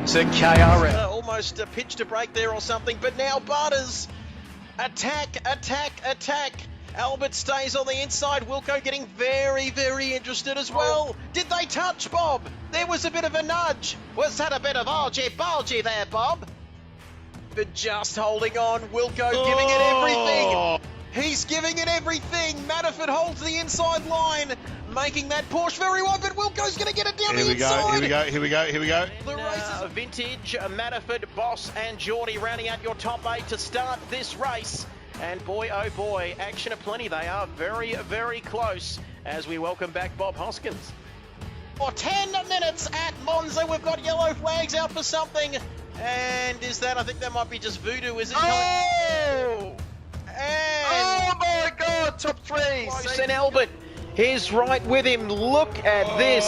to KRL. Almost a pitch to break there or something, but now Butters. Attack, attack, attack. Albert stays on the inside. Wilco getting very, very interested as well. Did they touch, Bob? There was a bit of a nudge. Was that a bit of argy-bargy there, Bob? But just holding on. Wilco giving it everything. He's giving it everything. Manafort holds the inside line, making that Porsche very wide, but Wilco's going to get it down the inside. Here we go. The race is Vintage, Manafort, Boss and Geordie rounding out your top 8 to start this race. And boy, oh boy, action aplenty. They are very, very close as we welcome back Bob Hoskins. For 10 minutes at Monza, we've got yellow flags out for something. And is that, I think that might be just Voodoo, is it? Oh! And Oh my God, top 3. Close and Albert is right with him. Look at this.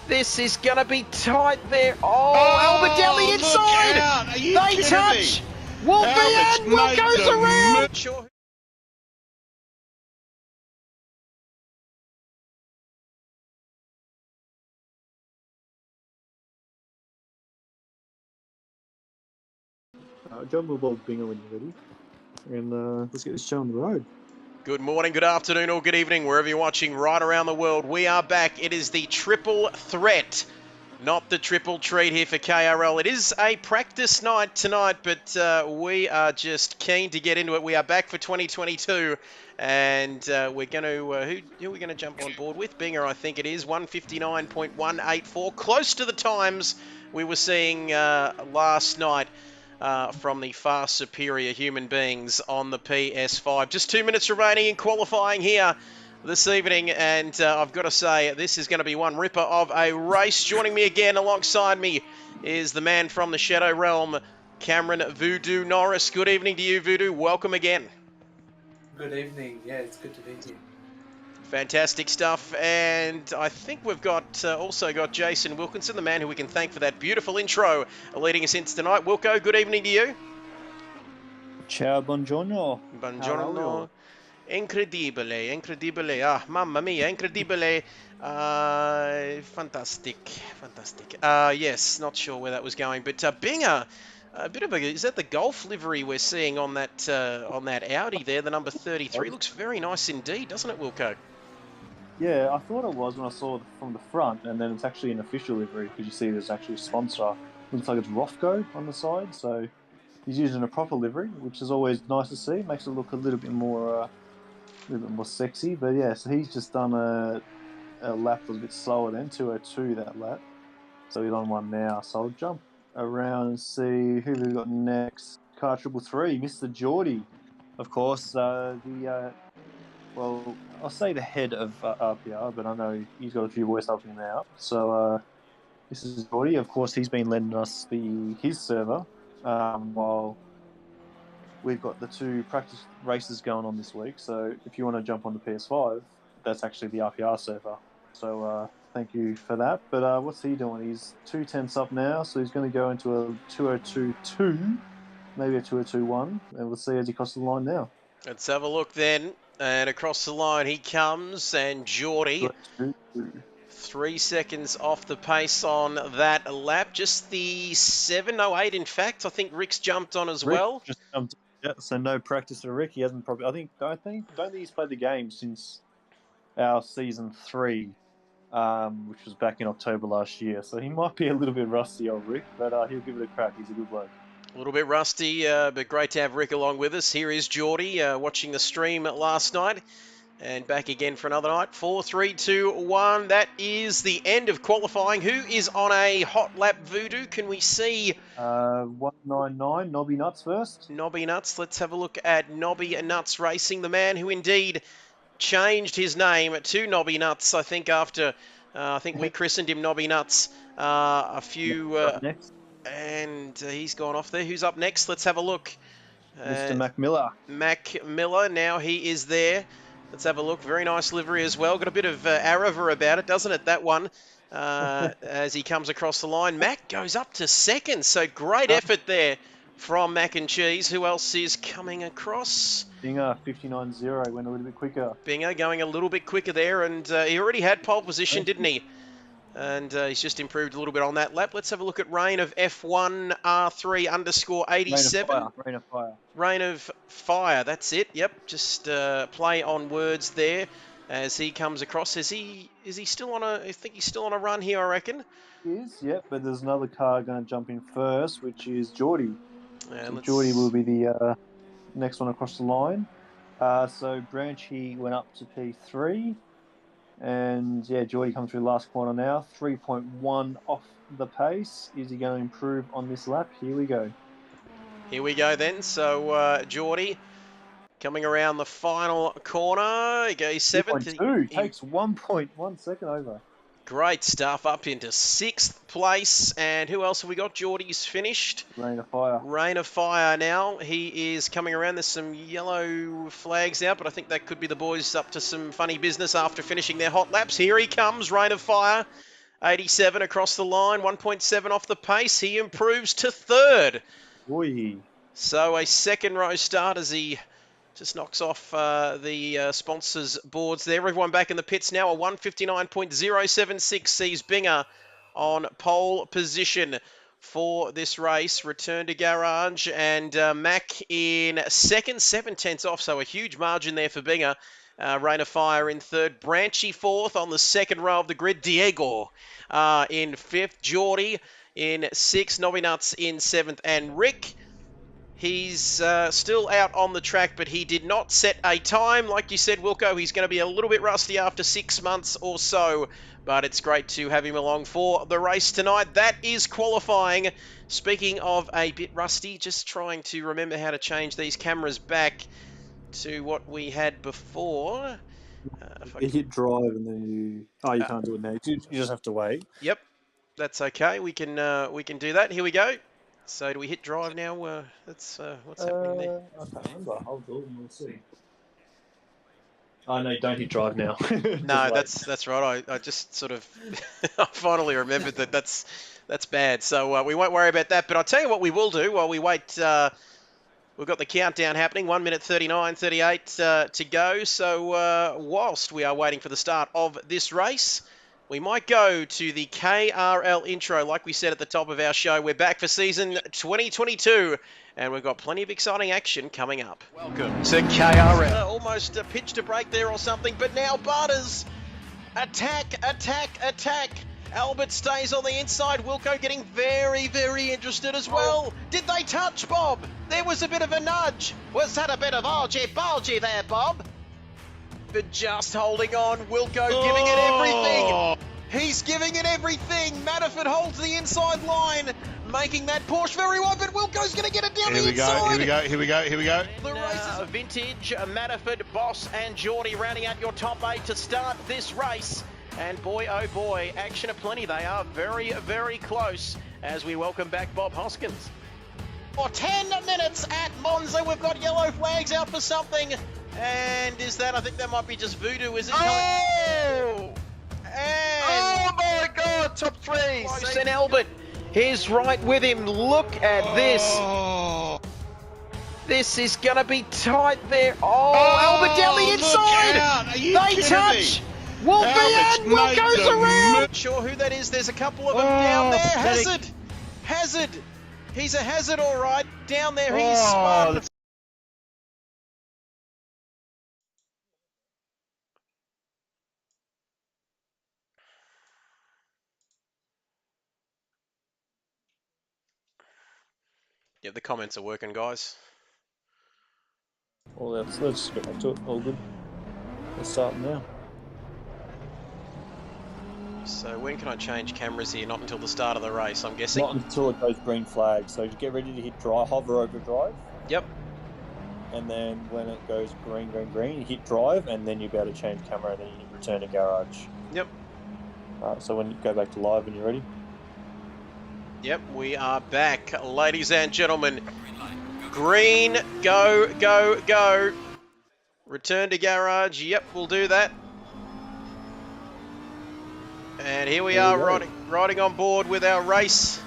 This is going to be tight there. Albert down the inside. They touch. Wolfie and Will goes around. sure. John will Bob Binger when you're ready. And let's get this show on the road. Good morning, good afternoon, or good evening, wherever you're watching right around the world. We are back. It is the triple threat, not the triple treat here for KRL. It is a practice night tonight, but we are just keen to get into it. We are back for 2022, and we're going to, who are we going to jump on board with? Binger, I think it is, 159.184, close to the times we were seeing last night. From the far superior human beings on the PS5. Just 2 minutes remaining in qualifying here this evening, and I've got to say, this is going to be one ripper of a race. Joining me again alongside me is the man from the Shadow Realm, Cameron Voodoo Norris. Good evening to you, Voodoo. Welcome again. Good evening. Yeah, it's good to be here. Fantastic stuff, and I think we've got also got Jason Wilkinson, the man who we can thank for that beautiful intro leading us into tonight. Wilco, good evening to you. Ciao, buongiorno. Buongiorno. Incredibile, incredibile. Ah, mamma mia, incredibile. Fantastic. Yes, not sure where that was going, but being a bit of a, is that the Golf livery we're seeing on that Audi there, the number 33? Looks very nice indeed, doesn't it, Wilco? Yeah, I thought it was when I saw it from the front, and then it's actually an official livery because you see there's actually a sponsor. Looks like it's Rofco on the side, so he's using a proper livery, which is always nice to see. Makes it look a little bit more sexy. But yeah, so he's just done a lap that was a bit slower than 2:02 that lap, so he's on one now. So I'll jump around and see who we've got next. Car 333, Mr. Geordie, of course. Well, I'll say the head of RPR, but I know he's got a few boys helping him out. So this is Geordie. Of course, he's been lending us his server while we've got the 2 practice races going on this week. So if you want to jump on the PS5, that's actually the RPR server. So thank you for that. But what's he doing? He's 2/10 up now, so he's going to go into a 2:02.2, maybe a 2:02.1, and we'll see as he crosses the line now. Let's have a look then. And across the line he comes, and Geordie, 3 seconds off the pace on that lap. Just the 7:08, in fact. I think Rick's jumped on as well. Just jumped, yeah, so no practice for Rick. He hasn't probably. Don't think he's played the game since our season 3, which was back in October last year. So he might be a little bit rusty, old Rick, but he'll give it a crack. He's a good bloke. A little bit rusty, but great to have Rick along with us. Here is Geordie watching the stream last night and back again for another night. 4, 3, 2, 1. That is the end of qualifying. Who is on a hot lap, Voodoo? Can we see? 199, Nobby Nuts first. Nobby Nuts. Let's have a look at Nobby Nuts Racing, the man who indeed changed his name to Nobby Nuts, I think, after I think we christened him Nobby Nuts a few... next. And he's gone off there. Who's up next? Let's have a look. Mr. Mac Miller. Mac Miller, now he is there. Let's have a look. Very nice livery as well. Got a bit of Arava about it, doesn't it, that one? As he comes across the line. Mac goes up to second, so great effort there from Mac and Cheese. Who else is coming across? Binger, 59.0, went a little bit quicker. Binger going a little bit quicker there, and he already had pole position, didn't he? And he's just improved a little bit on that lap. Let's have a look at Rain of F1 R3 underscore 87. Rain of fire. Rain of Fire, that's it. Yep, just play on words there as he comes across. Is he still on a? I think he's still on a run here, I reckon. He is, yep, but there's another car going to jump in first, which is Geordie. And So Geordie will be the next one across the line. So Branchy went up to P3. And yeah, Geordie comes through the last corner now. 3.1 off the pace. Is he going to improve on this lap? Here we go. Here we go then. So Geordie coming around the final corner. He goes 7th. 2.2. Takes 1.1 second over. Great stuff, up into 6th place. And who else have we got? Geordie's finished. Rain of Fire. Rain of Fire now. He is coming around. There's some yellow flags out, but I think that could be the boys up to some funny business after finishing their hot laps. Here he comes, Rain of Fire. 87 across the line, 1.7 off the pace. He improves to 3rd. Boy. So a second row start as he just knocks off the sponsors' boards there. Everyone back in the pits now. A 159.076 sees Binger on pole position for this race. Return to garage and Mac in 2nd, 7/10 off. So a huge margin there for Binger. Rain of Fire in 3rd. Branchy 4th on the 2nd row of the grid. Diego in 5th. Geordie in 6th. Nobby Nuts in 7th. And Rick, he's still out on the track, but he did not set a time. Like you said, Wilco, he's going to be a little bit rusty after 6 months or so, but it's great to have him along for the race tonight. That is qualifying. Speaking of a bit rusty, just trying to remember how to change these cameras back to what we had before. You hit drive and then you... Oh, you can't do it now. You just have to wait. Yep, that's okay. We can do that. Here we go. So do we hit drive now? That's what's happening there. I can't remember. I'll do it and we'll see. Oh, no, don't hit drive now. No, that's right. I just sort of I finally remembered that's bad. So we won't worry about that. But I'll tell you what we will do while we wait. We've got the countdown happening. 1 minute 39:38 to go. So whilst we are waiting for the start of this race, we might go to the KRL intro. Like we said at the top of our show, we're back for season 2022, and we've got plenty of exciting action coming up. Welcome to KRL. Almost pitched a break there or something, but now Butters. Attack, attack, attack. Albert stays on the inside. Wilco getting very, very interested as well. Did they touch, Bob? There was a bit of a nudge. Was that a bit of argy-bargy there, Bob? But just holding on. Wilco giving it everything. He's giving it everything. Manafort holds the inside line, making that Porsche very wide, but Wilco's going to get it down the inside. Here we go. The race is vintage, Manafort, Boss and Geordie rounding out your top 8 to start this race. And boy, oh boy, action aplenty. They are very, very close as we welcome back Bob Hoskins. For 10 minutes at Monza, we've got yellow flags out for something. And is that, I think that might be just voodoo, is it? Oh! And Oh my God, top 3. close, and Albert is right with him. Look at this. Oh, This is going to be tight there. Oh, Albert down the look inside. out. Are you They kidding touch. me? Wolfie Albert's and Will made goes them around. move. Sure who that is. There's a couple of them down there. Hazard. He's a hazard, all right. Down there, he's spun. Yeah, the comments are working, guys. Well, let's just get back to it. All good. Let's start now. So when can I change cameras here? Not until the start of the race, I'm guessing. Not until it goes green flag. So get ready to hit drive, hover over drive. Yep. And then when it goes green, you hit drive, and then you'll be able to change camera, and then you return to garage. Yep. Alright, so when you go back to live when you're ready. Yep, we are back, ladies and gentlemen. Green, go, go, go. Return to garage. Yep, we'll do that. And here we are riding on board with our race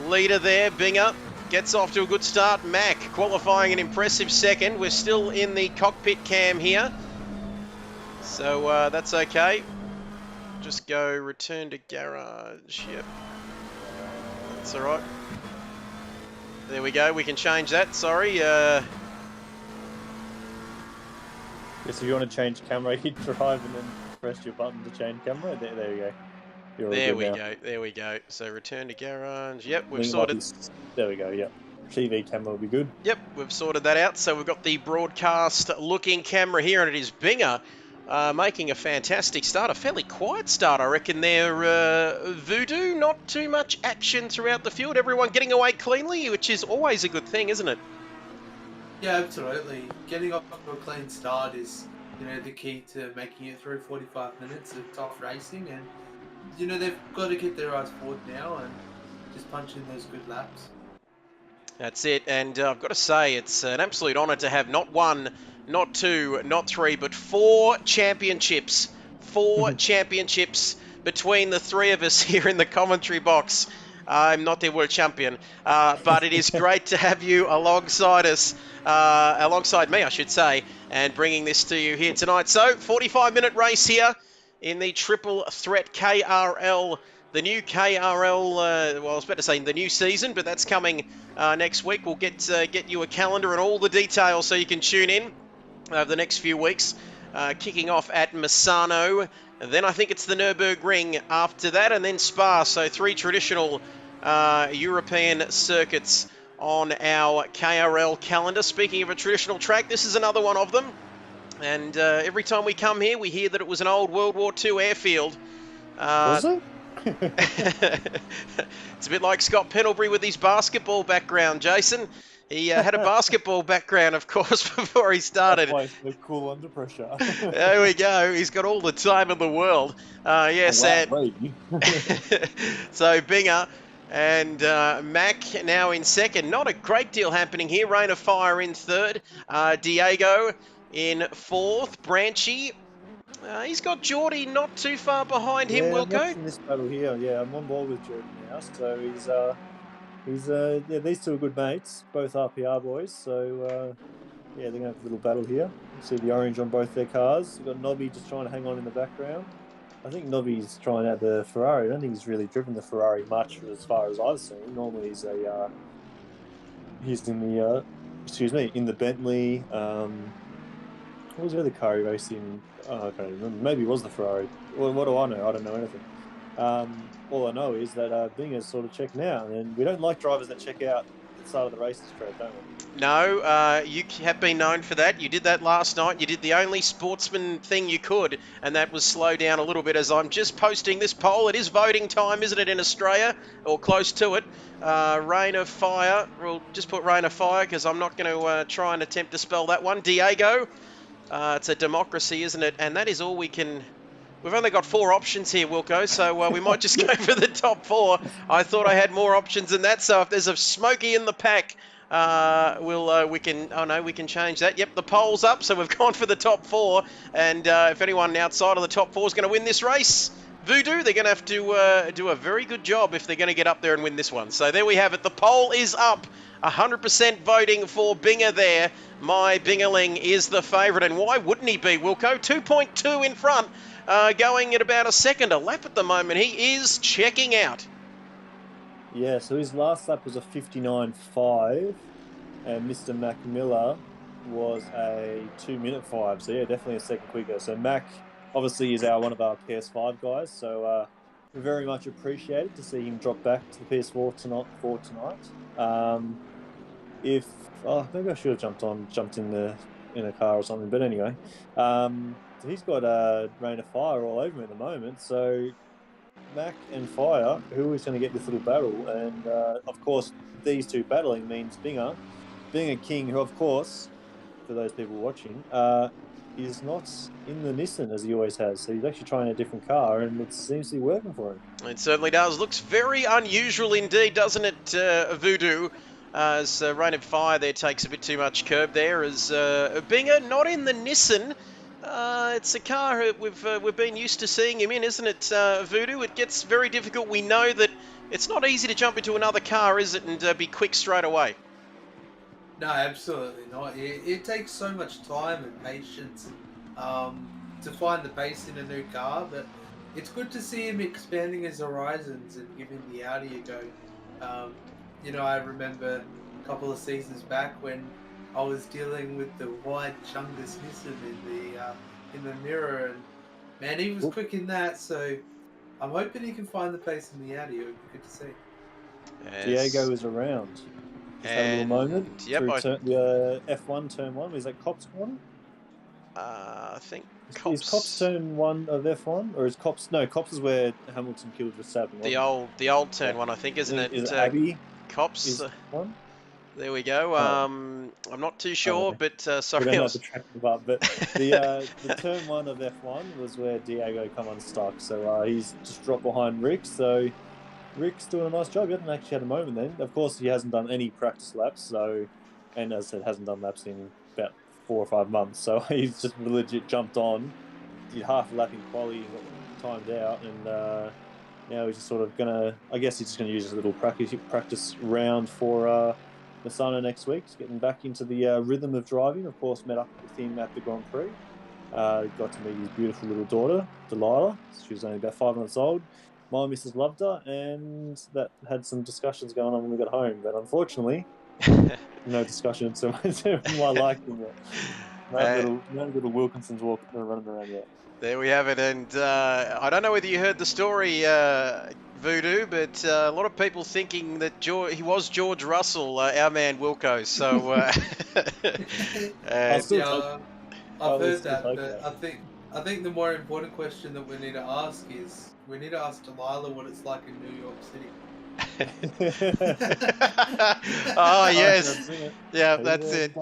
leader there, Binger. Gets off to a good start. Mac qualifying an impressive second. We're still in the cockpit cam here, so that's okay. just go return to garage. Yep. That's all right. There we go. We can change that. Sorry. Yeah, so if you want to change camera, you drive and then press your button to change camera. There you go. You're all There good we now. go. There we go. So return to garage. Yep, I we've think it might sorted. be- There we go. Yep. TV camera will be good. Yep, we've sorted that out. So we've got the broadcast-looking camera here, and it is Binger making a fantastic start. A fairly quiet start, I reckon. There, Voodoo. Not too much action throughout the field. Everyone getting away cleanly, which is always a good thing, isn't it? Yeah, absolutely. Getting off to a clean start is, the key to making it through 45 minutes of tough racing. And, they've got to get their eyes forward now and just punch in those good laps. That's it, and I've got to say, it's an absolute honour to have not one, not two, not three, but 4 championships. 4 championships between the 3 of us here in the commentary box. I'm not their world champion, but it is great to have you alongside us, alongside me, I should say, and bringing this to you here tonight. So, 45-minute race here in the Triple Threat KRL. The new KRL, well, I was about to say the new season, but that's coming next week. We'll get you a calendar and all the details so you can tune in over the next few weeks. Kicking off at Misano, and then I think it's the Nürburgring after that, and then Spa. So 3 traditional European circuits on our KRL calendar. Speaking of a traditional track, this is another one of them. And every time we come here, we hear that it was an old World War II airfield. Was it? It's a bit like Scott Pendlebury with his basketball background, Jason. He had a basketball background, of course, before he started. That's why he's so cool under pressure. There we go. He's got all the time in the world. Yes, Oh, wow, and Brady. so Binger and Mac now in second. Not a great deal happening here. Rain of Fire in third. Diego in fourth. Branchy. He's got Geordie not too far behind him, I'm Wilco. watching this battle here. Yeah, I'm on board with Jordan now. So yeah, these two are good mates, both RPR boys. So yeah, they're gonna have a little battle here. You see the orange on both their cars. You've got Nobby just trying to hang on in the background. I think Nobby's trying out the Ferrari. I don't think he's really driven the Ferrari much as far as I've seen. Normally he's in the in the Bentley. What was the other car he raced in? Oh, I can't remember. Maybe it was the Ferrari. Well, what do I know? I don't know anything. All I know is that Binger's sort of checking out, and we don't like drivers that check out at the start of the races, Fred, don't we? No, you have been known for that. You did that last night. You did the only sportsman thing you could, and that was slow down a little bit. As I'm just posting this poll, it is voting time, isn't it, in Australia, or close to it? Rain of Fire. We'll just put Rain of Fire because I'm not going to try and attempt to spell that one. Diego. It's a democracy, isn't it? And that is all we can... We've only got 4 options here, Wilco, so we might just go for the top 4. I thought I had more options than that, so if there's a Smokey in the pack, we can change that. Yep, the poll's up, so we've gone for the top 4, and if anyone outside of the top 4 is going to win this race, Voodoo, they're going to have to do a very good job if they're going to get up there and win this one. So there we have it. The poll is up. 100% voting for Binger there. My Bingerling is the favourite, and why wouldn't he be, Wilco? 2.2 in front, going at about a second a lap at the moment. He is checking out. Yeah, so his last lap was a 59.5, and Mr. Mac Miller was a 2-minute 5. So yeah, definitely a second quicker. So Mac obviously is one of our PS5 guys, so we very much appreciate it to see him drop back to the PS4 tonight. Maybe I should have jumped in a car or something. But anyway, so he's got Rain of Fire all over him at the moment. So Mac and Fire, who is going to get this little battle? And of course, these two battling means Binger, being a king, who of course, for those people watching, is not in the Nissan as he always has. So he's actually trying a different car, and it seems to be working for him. It certainly does. Looks very unusual indeed, doesn't it, Voodoo? As Rain of Fire there takes a bit too much curb there. As Binger not in the Nissan. It's a car we've been used to seeing him in, isn't it, Voodoo? It gets very difficult. We know that it's not easy to jump into another car, is it, and be quick straight away. No, absolutely not. It takes so much time and patience to find the pace in a new car, but it's good to see him expanding his horizons and giving the Audi a go. I remember a couple of seasons back when I was dealing with the white Chungus Nissan in the mirror, and man, he was quick in that. So I'm hoping he can find the pace in the Audi. It would be good to see. Diego is around. Just had a little moment Yep, through the F1 turn 1. Is that Cops corner? I think Is Cops turn 1 of F1, or is Cops? No, Cops is where Hamilton killed Verstappen. the old turn 1, I think, isn't it? Is it Abbey? Cops. Is one? There we go. I'm not too sure, but We sorry. don't have the track up, but the turn 1 of F1 was where Diego come unstuck. So he's just dropped behind Rick. So Rick's doing a nice job. He hasn't actually had a moment then. Of course, he hasn't done any practice laps. So, and as I said, hasn't done laps in about 4 or 5 months. So he's just legit jumped on, did half a lap in quali, got timed out, and now he's just sort of gonna. I guess he's just gonna use a little practice round for Masano next week. He's getting back into the rhythm of driving. Of course, met up with him at the Grand Prix. Got to meet his beautiful little daughter, Delilah. She was only about 5 months old. My missus loved her, and that had some discussions going on when we got home. But unfortunately, no discussion to my liking yet. No little Wilkinson's running around yet. There we have it, and I don't know whether you heard the story, Voodoo, but a lot of people thinking that he was George Russell, our man Wilco. So I've heard that, but I think the more important question that we need to ask is Delilah what it's like in New York City. Oh yes, yeah, that's it.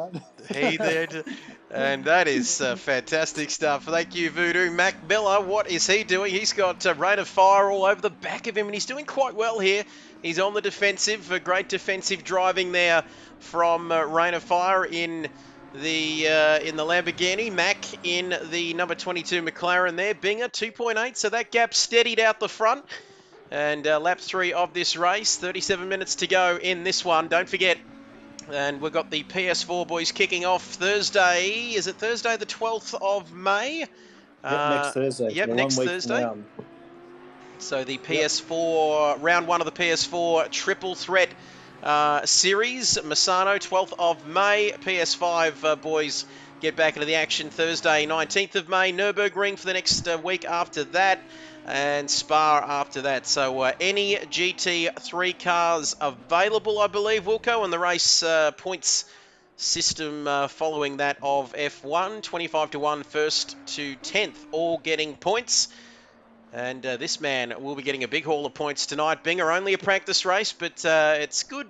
Hey there. And that is fantastic stuff. Thank you, Voodoo. Mac Miller, what is he doing? He's got Rain of Fire all over the back of him, and he's doing quite well here. He's on the defensive, great defensive driving there from Rain of Fire in the Lamborghini. Mac in the number 22 McLaren there. Binger 2.8, so that gap steadied out the front. And lap 3 of this race, 37 minutes to go in this one. Don't forget. And we've got the PS4 boys kicking off Thursday. Is it Thursday the 12th of May? Next Thursday. Yep, next Thursday. So the PS4, round 1 of the PS4 Triple Threat series. Misano, 12th of May. PS5 boys get back into the action Thursday, 19th of May. Nürburgring for the next week after that. And Spa after that. So any GT3 cars available, I believe, Wilco, and the race points system following that of F1, 25 to 1, 1st to 10th, all getting points. And this man will be getting a big haul of points tonight. Binger, only a practice race, but it's good.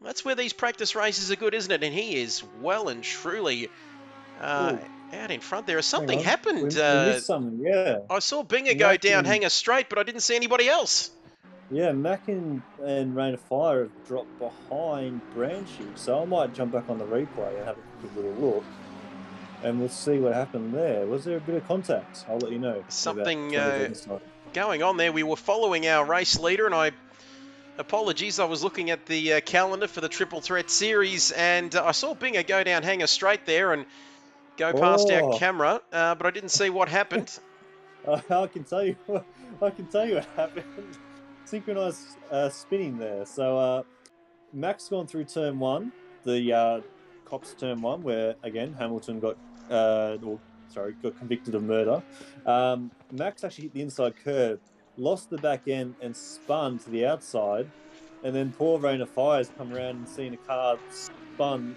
That's where these practice races are good, isn't it? And he is well and truly out in front there. Something happened. We missed something, yeah. I saw Binger go down, hang a straight, but I didn't see anybody else. Yeah, Mac and Rain of Fire have dropped behind Branchy, so I might jump back on the replay and have a quick little look, and we'll see what happened there. Was there a bit of contact? I'll let you know. Something going on there. We were following our race leader, and apologies, I was looking at the calendar for the Triple Threat Series, and I saw Binger go down, hang a straight there, and go past our camera, but I didn't see what happened. I can tell you what happened. Synchronized spinning there. So Max gone through turn 1, the Cops turn 1, where again Hamilton got convicted of murder. Max actually hit the inside curb, lost the back end, and spun to the outside. And then poor Rain of Fire's come around and seen a car spun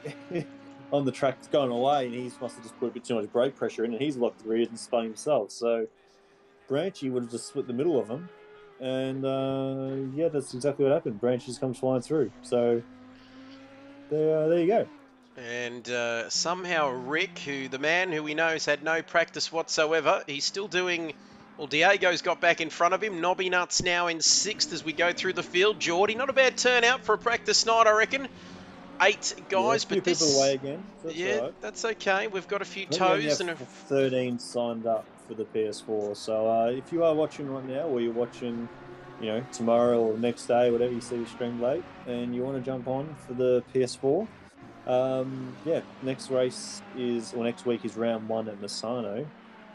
on the track going away, and he must have just put a bit too much brake pressure in, and he's locked the rears and spun himself. So Branchy would have just split the middle of them, and that's exactly what happened. Branchy just comes flying through. So there you go. And somehow Rick, the man who we know has had no practice whatsoever, he's still doing. Well, Diego's got back in front of him. Nobby Nuts now in 6th as we go through the field. Geordie, not a bad turnout for a practice night, I reckon. 8 guys, but this people away again. So that's okay. We've got a few toes and 13 signed up for the PS4. So if you are watching right now, or you're watching, tomorrow or next day, whatever you see the stream late, and you want to jump on for the PS4, next week is round 1 at Misano.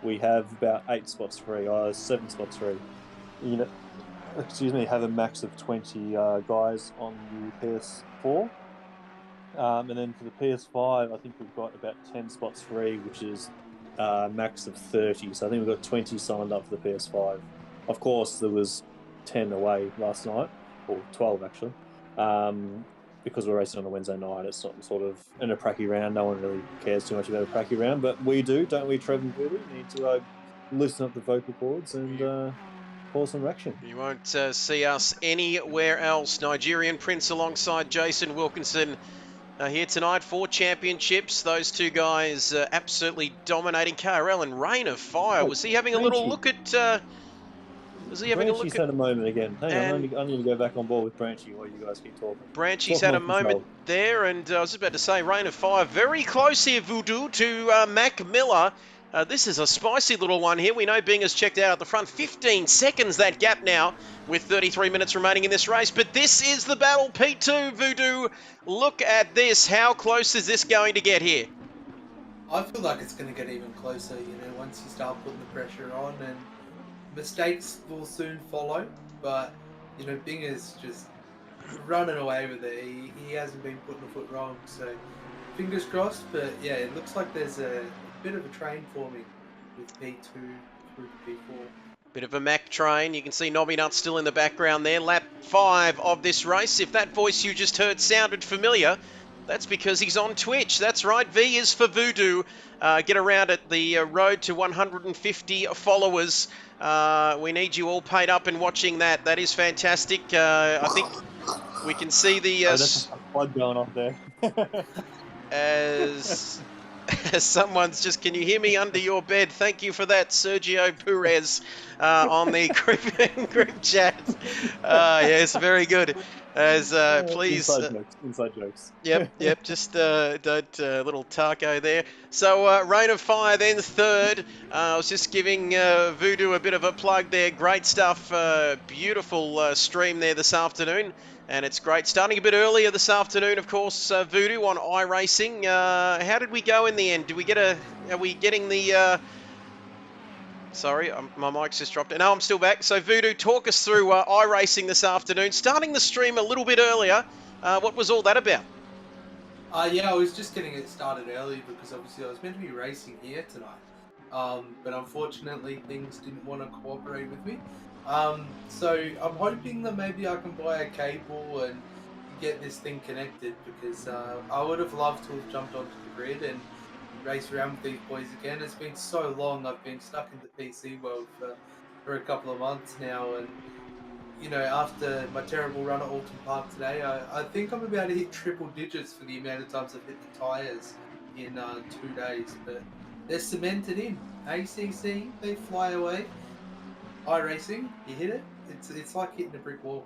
we have about 8 spots free, 7 spots free. You know, have a max of 20 guys on the PS4. And then for the PS5, I think we've got about 10 spots free, which is max of 30. So I think we've got 20 signed up for the PS5. Of course, there was 10 away last night, or 12 actually. Because we're racing on a Wednesday night, it's not sort of in a pracky round. No one really cares too much about a pracky round, but we do, don't we, Trev and Billy? Need to loosen up the vocal cords and cause some action. You won't see us anywhere else. Nigerian Prince alongside Jason Wilkinson here tonight for championships. Those two guys absolutely dominating. KRL and Rain of Fire. Was he having a little look at... Branchy's had a moment again. Hang on, I need to go back on board with Branchy while you guys keep talking. Branchy's had a moment there, and I was just about to say, Rain of Fire very close here, Voodoo, to Mac Miller. This is a spicy little one here. We know Bing has checked out at the front. 15 seconds, that gap now, with 33 minutes remaining in this race. But this is the battle, P2, Voodoo. Look at this. How close is this going to get here? I feel like it's going to get even closer, once you start putting the pressure on, and mistakes will soon follow. But, Bing is just running away with it. He hasn't been putting a foot wrong, so fingers crossed. But yeah, it looks like there's a bit of a train forming with P2 through to P4. Bit of a Mac train. You can see Nobby Nut still in the background there. Lap 5 of this race. If that voice you just heard sounded familiar, that's because he's on Twitch. That's right, V is for Voodoo. Get around at the road to 150 followers. We need you all paid up and watching that. That is fantastic. I think we can see the... that's a flood going off there. as someone's just... Can you hear me under your bed? Thank you for that, Sergio Perez, on the group chat. Yes, very good. As please, inside jokes. Yep. Just don't little taco there. So Rain of Fire then third. I was just giving Voodoo a bit of a plug there. Great stuff. Beautiful stream there this afternoon, and it's great. Starting a bit earlier this afternoon, of course. Voodoo on iRacing. How did we go in the end? Did we get a? Are we getting the? Sorry, my mic's just dropped. No, I'm still back. So, Voodoo, talk us through iRacing this afternoon. Starting the stream a little bit earlier. What was all that about? Yeah, I was just getting it started early because obviously I was meant to be racing here tonight. But unfortunately, things didn't want to cooperate with me. So, I'm hoping that maybe I can buy a cable and get this thing connected because I would have loved to have jumped onto the grid and race around with these boys again. It's been so long. I've been stuck in the PC world for a couple of months now, and after my terrible run at Alton Park today, I think I'm about to hit triple digits for the amount of times I've hit the tyres in 2 days. But they're cemented in. ACC, they fly away. iRacing, you hit it. It's like hitting a brick wall.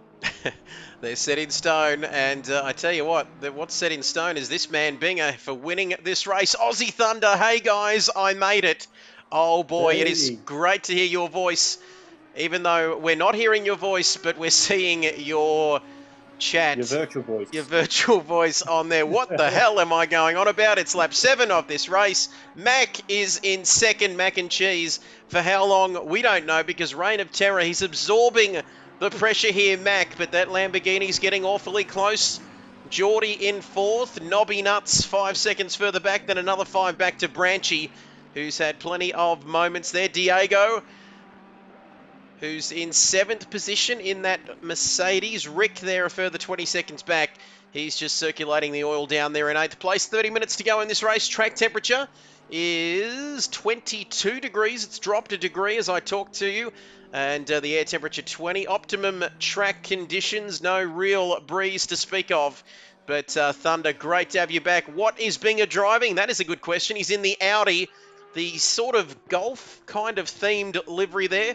They're set in stone, and I tell you what, what's set in stone is this man Binger for winning this race. Aussie Thunder, hey guys, I made it. Oh boy, It is great to hear your voice, even though we're not hearing your voice, but we're seeing your chat. Your virtual voice. Your virtual voice on there. What the hell am I going on about? It's lap 7 of this race. Mac is in second, Mac and Cheese. For how long, we don't know, because Reign of Terror, he's absorbing the pressure here, Mac, but that Lamborghini's getting awfully close. Geordie in fourth. Nobby Nuts 5 seconds further back, then another 5 back to Branchy, who's had plenty of moments there. Diego, who's in 7th position in that Mercedes. Rick there a further 20 seconds back. He's just circulating the oil down there in 8th place. 30 minutes to go in this race. Track temperature is 22 degrees. It's dropped a degree as I talk to you. And the air temperature 20. Optimum track conditions. No real breeze to speak of. But Thunder, great to have you back. What is Binger driving? That is a good question. He's in the Audi. The sort of golf kind of themed livery there.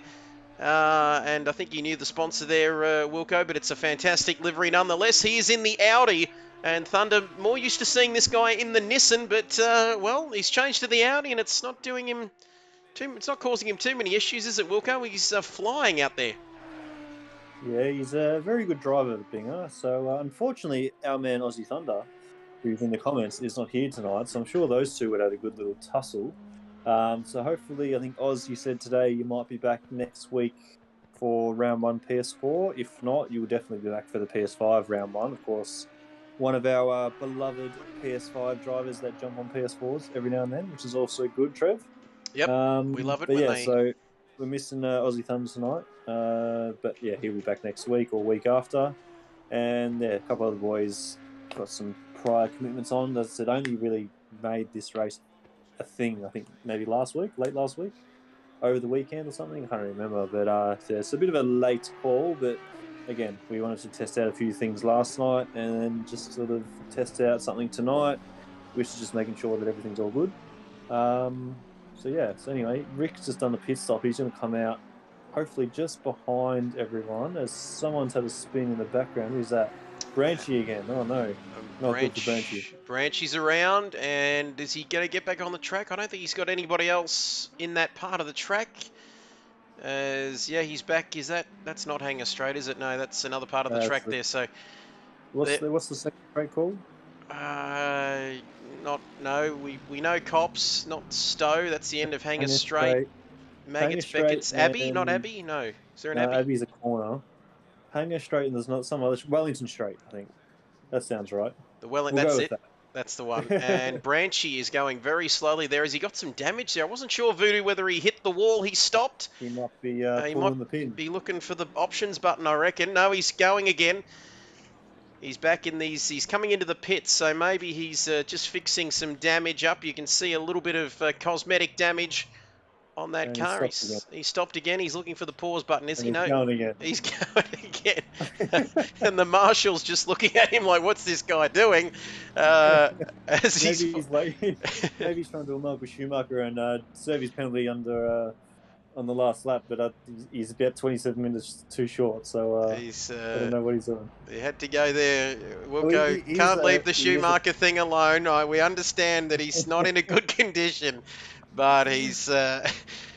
And I think you knew the sponsor there, Wilco, but it's a fantastic livery nonetheless. He is in the Audi, and Thunder more used to seeing this guy in the Nissan, but, well, he's changed to the Audi, and it's not doing him it's not causing him too many issues, is it, Wilco? He's flying out there. Yeah, he's a very good driver, Binger. So, unfortunately, our man Aussie Thunder, who's in the comments, is not here tonight, so I'm sure those two would have a good little tussle. So hopefully, I think Oz, you said today you might be back next week for round 1 PS4. If not, you will definitely be back for the PS5 round 1. Of course, one of our beloved PS5 drivers that jump on PS4s every now and then, which is also good, Trev. Yep, we love it But when yeah, they... so we're missing Aussie Thunder tonight. But yeah, he'll be back next week or week after. And yeah, a couple of the boys got some prior commitments on. As I said, only really made this race a thing, I think maybe late last week, over the weekend or something. I can't remember. But yeah, it's a bit of a late call. But again, we wanted to test out a few things last night and then just sort of test out something tonight, which is just making sure that everything's all good. So yeah, so anyway, Rick's just done the pit stop. He's going to come out hopefully just behind everyone as someone's had a spin in the background. Who's that? Branchy again. Oh no, not good for Branchy. Branchy's around, and is he going to get back on the track? I don't think he's got anybody else in that part of the track. Yeah, he's back. That's not Hanger Straight, is it? No, that's another part of the track there. So what's the second track called? We know Cops, not Stowe. That's the end of Hanger Straight. Maggots, Beckett's Abbey, not Abbey. No, is there an Abbey? Abbey's a corner. Hanger Straight, and there's not some other. Wellington Straight, I think. That sounds right. That's it. That's the one. And Branchy is going very slowly there. Has he got some damage there? I wasn't sure, Voodoo, whether he hit the wall. He stopped. He might be pulling the pin. Be looking for the options button, I reckon. No, he's going again. He's back in these. He's coming into the pits, so maybe he's just fixing some damage up. You can see a little bit of cosmetic damage on that car. He stopped again. He's looking for the pause button, is he? No. He's going again. He's going again. And the marshal's just looking at him like, what's this guy doing? Maybe he's trying to do a Michael Schumacher and serve his penalty under on the last lap, but he's about 27 minutes too short, so I don't know what he's doing. He had to go there. Can't leave the Schumacher thing alone. We understand that he's not in a good condition, but he's a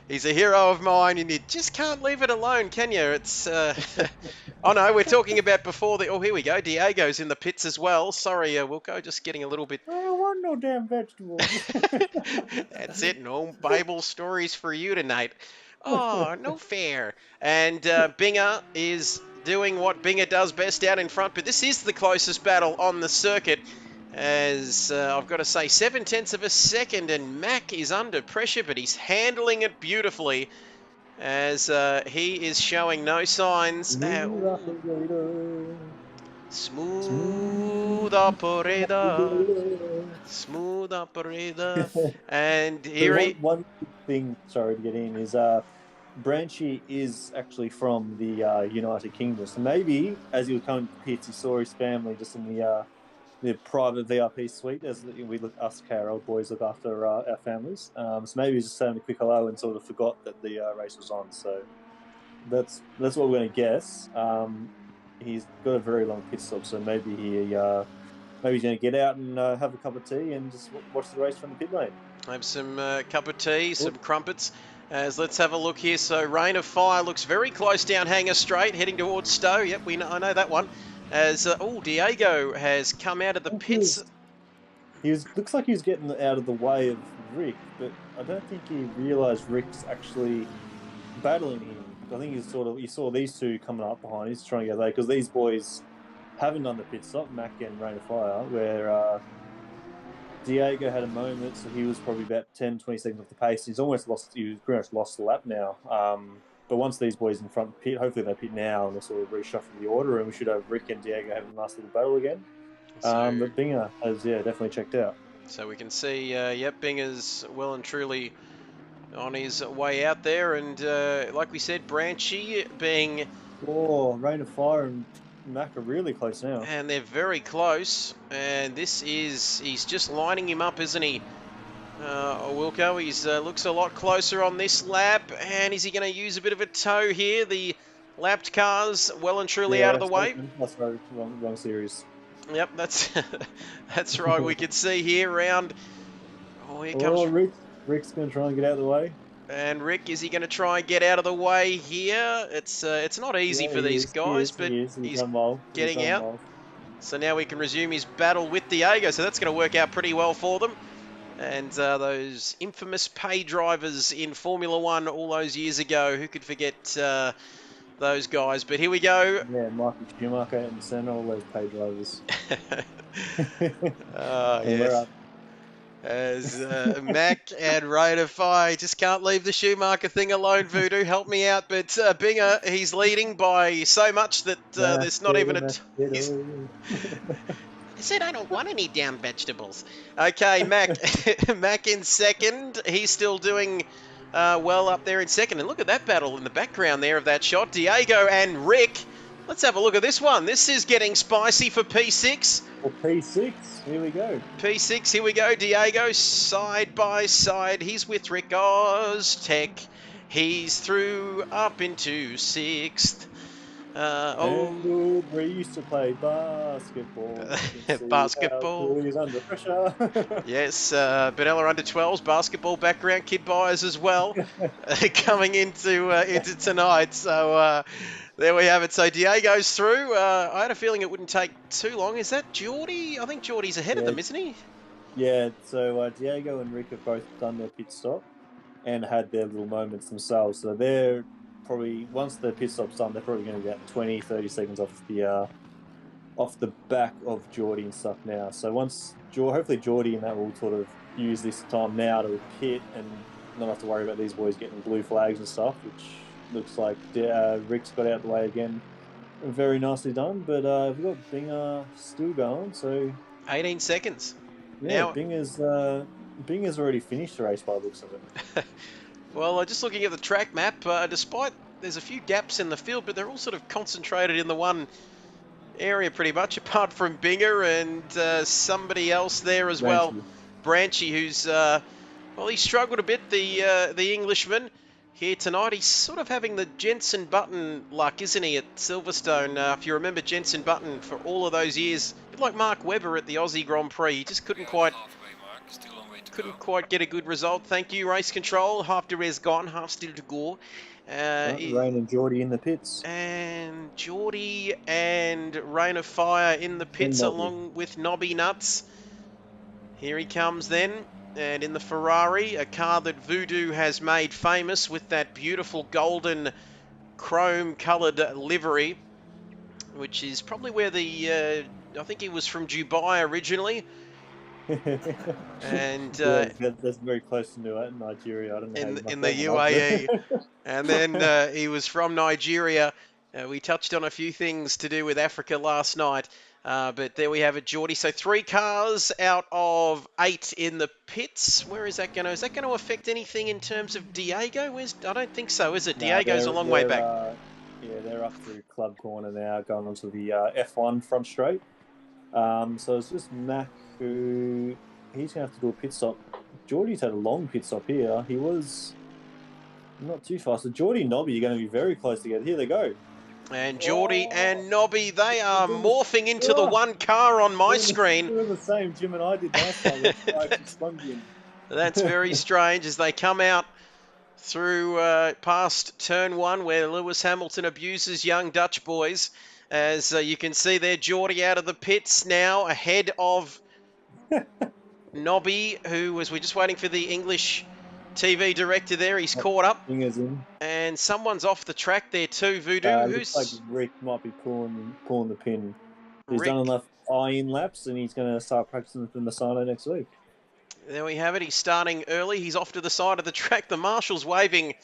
hero of mine, and you just can't leave it alone, can you? It's oh no, we're talking about before the. Oh, here we go. Diego's in the pits as well. Sorry, Wilco, just getting a little bit. I don't want no damn vegetables. That's it. No Bible stories for you tonight. Oh, no fair. And Binger is doing what Binger does best out in front, but this is the closest battle on the circuit. As I've got to say, 0.7 of a second, and Mac is under pressure, but he's handling it beautifully as he is showing no signs. Smooth operator. Smooth operator. And here one thing, sorry to get in, is Branchy is actually from the United Kingdom. So maybe as he was coming to pits, he saw his family just in the private VIP suite, as us KRL boys look after our families. So maybe he's just saying a quick hello and sort of forgot that the race was on. So that's what we're going to guess. He's got a very long pit stop, so maybe he's going to get out and have a cup of tea and just watch the race from the pit lane. Have some cup of tea, some crumpets. Let's have a look here. So Rain of Fire looks very close down Hanger Straight, heading towards Stowe. Yep, I know that one. As Diego has come out of the pits. Looks like he was getting out of the way of Rick, but I don't think he realised Rick's actually battling him. I think he saw these two coming up behind. He's trying to get there because these boys haven't done the pit stop, Mac and Rain of Fire, where Diego had a moment, so he was probably about 10, 20 seconds off the pace. He was pretty much lost the lap now. But once these boys in front pit, hopefully they pit now and they'll sort of reshuffle the order, and we should have Rick and Diego having a nice little battle again. But Binger has, definitely checked out. So we can see, Binger's well and truly on his way out there, and like we said, Branchy being... Oh, Rain of Fire and Mac are really close now. And they're very close, and he's just lining him up, isn't he? Wilco, he's looks a lot closer on this lap, and is he going to use a bit of a tow here? The lapped cars well and truly out of the way. That's right, wrong series. Yep, that's right. We can see here around... Oh, here comes... Rick's going to try and get out of the way. And Rick, is he going to try and get out of the way here? It's not easy for these guys, but he's getting out. So now we can resume his battle with Diego, so that's going to work out pretty well for them. And those infamous pay drivers in Formula One all those years ago. Who could forget those guys? But here we go. Yeah, Michael Schumacher and Senna, all those pay drivers. And we're Yes. up. As Mac and Raidify just can't leave the Schumacher thing alone, Voodoo. Help me out. But Binger, he's leading by so much that there's not even a... I said I don't want any damn vegetables. Okay, Mac. Mac in second. He's still doing well up there in second. And look at that battle in the background there of that shot. Diego and Rick. Let's have a look at this one. This is getting spicy for P6. Well, P6, here we go. P6, here we go. Diego side by side. He's with Rick Oztech. He's through up into 6th. And we used to play basketball. Basketball. He's under pressure. Yes, Benella under 12s, basketball background, kid buyers as well, coming into tonight. So there we have it. So Diego's through. I had a feeling it wouldn't take too long. Is that Geordie? I think Geordie's ahead of them, isn't he? Yeah, so Diego and Rick have both done their pit stop and had their little moments themselves. So they're probably, once the pit stop's done, they're probably going to get 20, 30 seconds off the back of Geordie and stuff now. So once, hopefully Geordie and that will sort of use this time now to pit and not have to worry about these boys getting blue flags and stuff, which looks like Rick's got out the way again. Very nicely done, but we've got Binger still going, so... 18 seconds. Yeah, Now, Binger's already finished the race by the looks of it. well, just looking at the track map, despite there's a few gaps in the field, but they're all sort of concentrated in the one area pretty much, apart from Binger and somebody else there as well. Branchy, who's, well, he struggled a bit, the Englishman. Here tonight, he's sort of having the Jenson Button luck, isn't he, at Silverstone? If you remember Jenson Button for all of those years, a bit like Mark Webber at the Aussie Grand Prix, he just couldn't quite get a good result. Thank you, race control. Half the res gone, half still to go. Rain and Geordie in the pits. And Geordie and Rain of Fire in the pits along with Nobby Nuts. Here he comes then. And in the Ferrari, a car that Voodoo has made famous with that beautiful golden chrome-coloured livery, which is probably where I think he was from Dubai originally. And yeah, that's very close to Nigeria. I don't know in the UAE. And then he was from Nigeria. We touched on a few things to do with Africa last night. But there we have it, Geordie. So 3 cars out of 8 in the pits. Where is that going to? Is that going to affect anything in terms of Diego? I don't think so, is it? No, Diego's a long way back. Yeah, they're up through Club Corner now, going onto the F1 front straight. So it's just Mac who he's going to have to do a pit stop. Geordie's had a long pit stop here. He was not too fast. So Geordie and Nobby are going to be very close together. Here they go. And Geordie and Nobby, they are morphing into the one car on my screen. They're the same Jim and I did last time. That's very strange as they come out through past turn 1 where Lewis Hamilton abuses young Dutch boys. As you can see there, Geordie out of the pits now ahead of Nobby, who was, we're just waiting for the English TV director there. He's caught up. And someone's off the track there too, Voodoo. Looks like Rick might be pulling the pin. He's done enough iron laps and he's going to start practicing for Masano next week. There we have it. He's starting early. He's off to the side of the track. The marshal's waving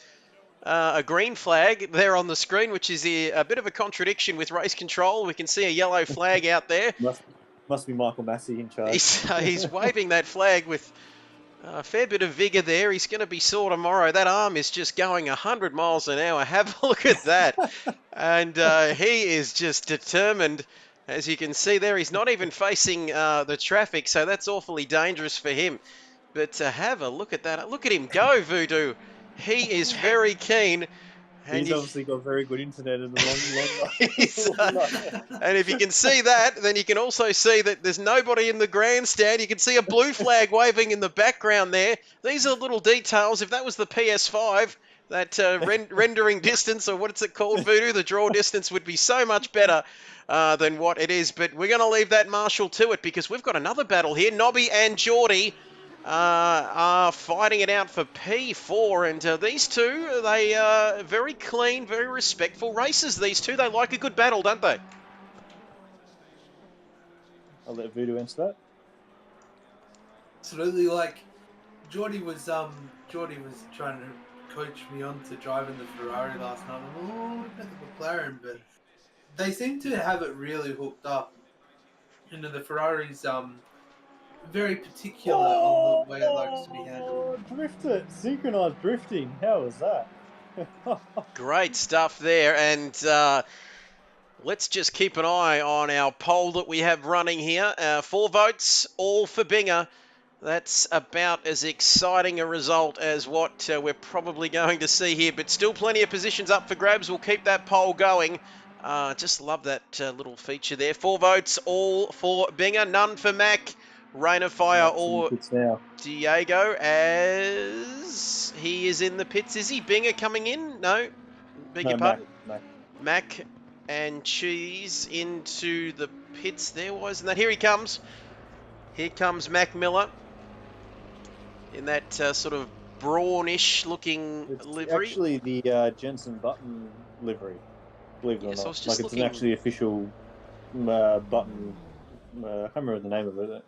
a green flag there on the screen, which is a bit of a contradiction with race control. We can see a yellow flag out there. Must be Michael Massey in charge. He's waving that flag with a fair bit of vigour there. He's going to be sore tomorrow. That arm is just going 100 miles an hour. Have a look at that. And he is just determined. As you can see there, he's not even facing the traffic, so that's awfully dangerous for him. But have a look at that. Look at him go, Voodoo. He is very keen. And he's obviously got very good internet in the long run. And if you can see that, then you can also see that there's nobody in the grandstand. You can see a blue flag waving in the background there. These are little details. If that was the PS5, that rendering distance, or what's it called, Voodoo, the draw distance would be so much better than what it is. But we're going to leave that Marshall to it because we've got another battle here. Nobby and Geordie are fighting it out for P4, and these two, they are very clean, very respectful races. These two, they like a good battle, don't they? I'll let Voodoo answer that. Absolutely, like Geordie was trying to coach me on to driving the Ferrari last night. I'm like, oh, what about the McLaren? But they seem to have it really hooked up. You know, the Ferrari's very particular on the way it likes to be handled. Drift it! Synchronized drifting. How was that? Great stuff there, and let's just keep an eye on our poll that we have running here. 4 votes, all for Binger. That's about as exciting a result as what we're probably going to see here, but still plenty of positions up for grabs. We'll keep that poll going. Just love that little feature there. 4 votes, all for Binger, none for Mac, Rain of Fire, Max in the or pits now. Diego, as he is in the pits. Is he? Binger coming in? No, beg No, your Mac. pardon? Mac. Mac and Cheese into the pits there, wasn't that? Here he comes. Here comes Mac Miller in that sort of brawnish looking It's livery. actually the Jensen Button livery, believe it or Yes, I not. was just Like, it's looking. an actually official Button. I can't remember the name of it.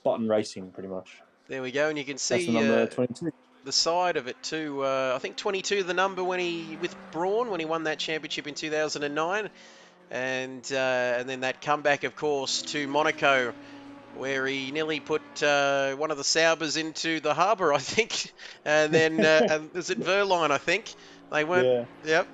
Button Racing, pretty much. There we go, and you can That's the see number 22. the side of it too. I think 22 the number when he with Braun when he won that championship in 2009, and then that comeback, of course, to Monaco, where he nearly put one of the Saubers into the harbour, I think, and then and is it Verline? I think they weren't. Yeah. Yep,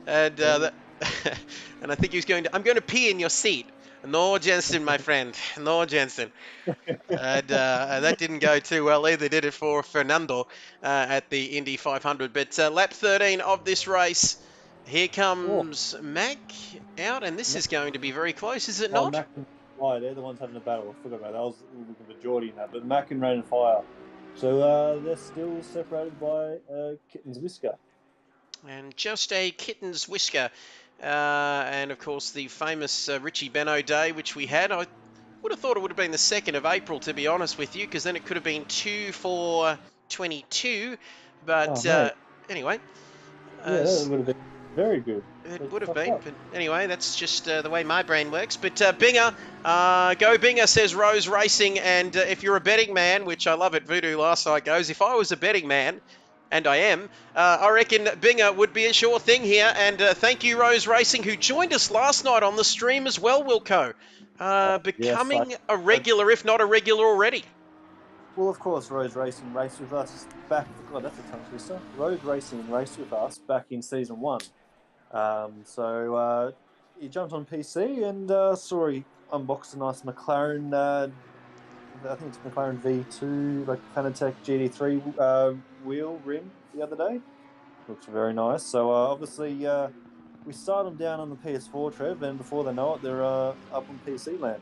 and and I think he was going to. I'm going to pee in your seat. No, Jensen, my friend. No, Jensen. And that didn't go too well either, did it, for Fernando at the Indy 500. But lap 13 of this race, here Oh, comes Mac out, and this Mac. is going to be very close, is it Oh, not? Mac and Fire, they're the ones having a battle. I forgot about that. I was looking for Geordie in that. But Mac and Rain and Fire. So they're still separated by Kitten's Whisker. And just a kitten's whisker. And of course, the famous Richie Benno Day, which we had. I would have thought it would have been the 2nd of April, to be honest with you, because then it could have been 2 for 22. But Oh, mate. anyway. Yeah, that would have been very good. It They would have fucked been, up. but anyway, that's just the way my brain works. But Binger, go Binger, says Rose Racing. And if you're a betting man, which I love it, Voodoo last night goes, if I was a betting man, and I am, I reckon Binger would be a sure thing here. And thank you, Rose Racing, who joined us last night on the stream as well, Wilco. Yes, Becoming a regular, if not a regular already. Well, of course, Rose Racing raced with us back. God, that's a tongue twister. Rose Racing raced with us back in season 1. So he jumped on PC and saw he unboxed a nice McLaren. I think it's McLaren V2, like Fanatec GT3 wheel rim the other day. Looks very nice. So obviously we start them down on the PS4, Trev, and before they know it, they're up on PC land.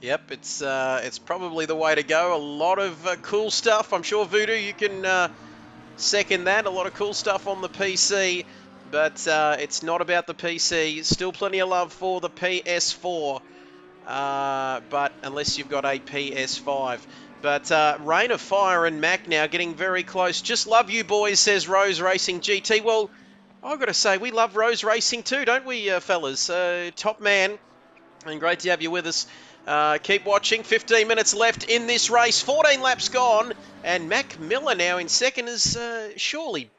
Yep, it's probably the way to go. A lot of cool stuff. I'm sure, Voodoo, you can second that. A lot of cool stuff on the PC, but it's not about the PC. Still plenty of love for the PS4, but unless you've got a PS5. But Rain of Fire and Mac now getting very close. Just love you boys, says Rose Racing GT. Well, I've got to say, we love Rose Racing too, don't we, fellas? Top man, and great to have you with us. Keep watching. 15 minutes left in this race. 14 laps gone. And Mac Miller now in second is surely...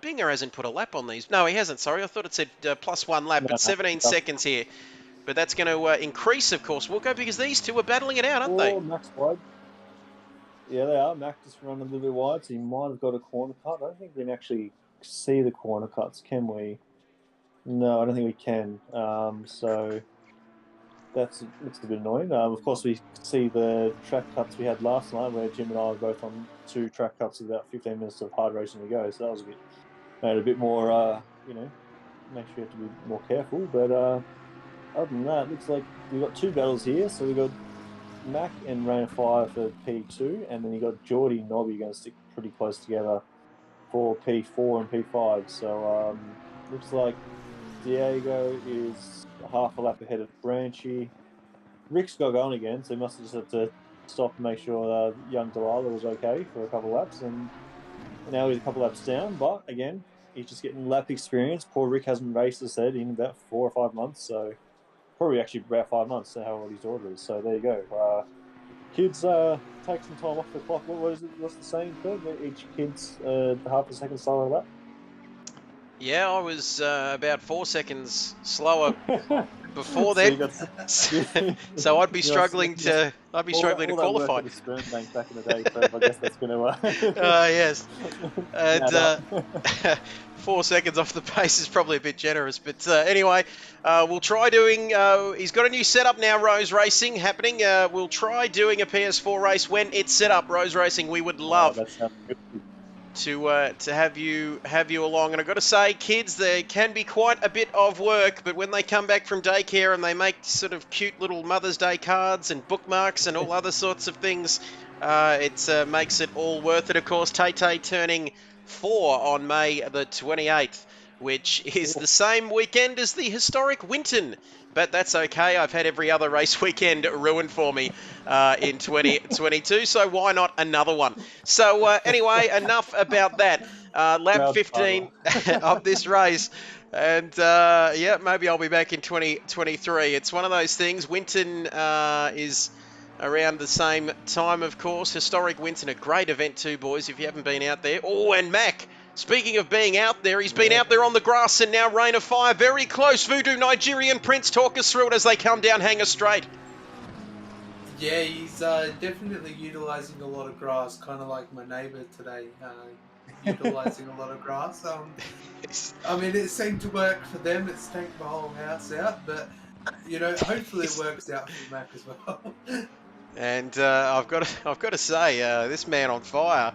Binger hasn't put a lap on these. No, he hasn't. Sorry, I thought it said plus 1 lap, but 17 seconds here. But that's going to increase, of course, Wilco, because these two are battling it out, aren't they? Mac's wide. Yeah, they are. Mac just running a little bit wide, so he might have got a corner cut. I don't think we can actually see the corner cuts, can we? No, I don't think we can. So... That's a bit annoying. Of course, we see the track cuts we had last night, where Jim and I were both on 2 track cuts with about 15 minutes of hard racing to go. So that was made a bit more, makes you have to be more careful. But other than that, it looks like we've got 2 battles here. So we've got Mac and Rain of Fire for P2, and then you got Geordie and Nobby going to stick pretty close together for P4 and P5. So looks like Diego is half a lap ahead of Branchy. Rick's got going again, so he must have just have to stop and make sure young Delilah was okay for a couple of laps, and now he's a couple of laps down. But again, he's just getting lap experience. Poor Rick hasn't raced, as I said, in about 4 or 5 months, so probably actually about 5 months to how old his daughter is. So there you go. Kids, take some time off the clock. What is it? What's the saying, Kurt? Each kid's half a second slower lap. Yeah, I was about 4 seconds slower before So you then. got- So I'd be struggling to all qualify. that work at the sperm bank back in the day, Trev. I guess that's going to. Yes. And add up. 4 seconds off the pace is probably a bit generous. But anyway, we'll try doing... he's got a new setup now, Rose Racing, happening. We'll try doing a PS4 race when it's set up, Rose Racing. We would love That sounds good. to have you along. And I've got to say, kids, there can be quite a bit of work, but when they come back from daycare and they make sort of cute little Mother's Day cards and bookmarks and all other sorts of things, it makes it all worth it. Of course, Tay-Tay turning 4 on May the 28th, which is the same weekend as the historic Winton. But that's okay. I've had every other race weekend ruined for me in 2022, so why not another one? So anyway, enough about that. Lap 15 of this race. And yeah, maybe I'll be back in 2023. It's one of those things. Winton is around the same time, of course. Historic Winton, a great event too, boys, if you haven't been out there. Oh, and Mac, speaking of being out there, he's been out there on the grass, and now Rain of Fire, very close. Voodoo Nigerian Prince, talk us through it as they come down Hanger Straight. Yeah, he's definitely utilising a lot of grass, kind of like my neighbour today, utilising a lot of grass. I mean, it seemed to work for them. It stanked my whole house out, but, you know, hopefully it works out for Mac as well. And I've got to say, this man on fire,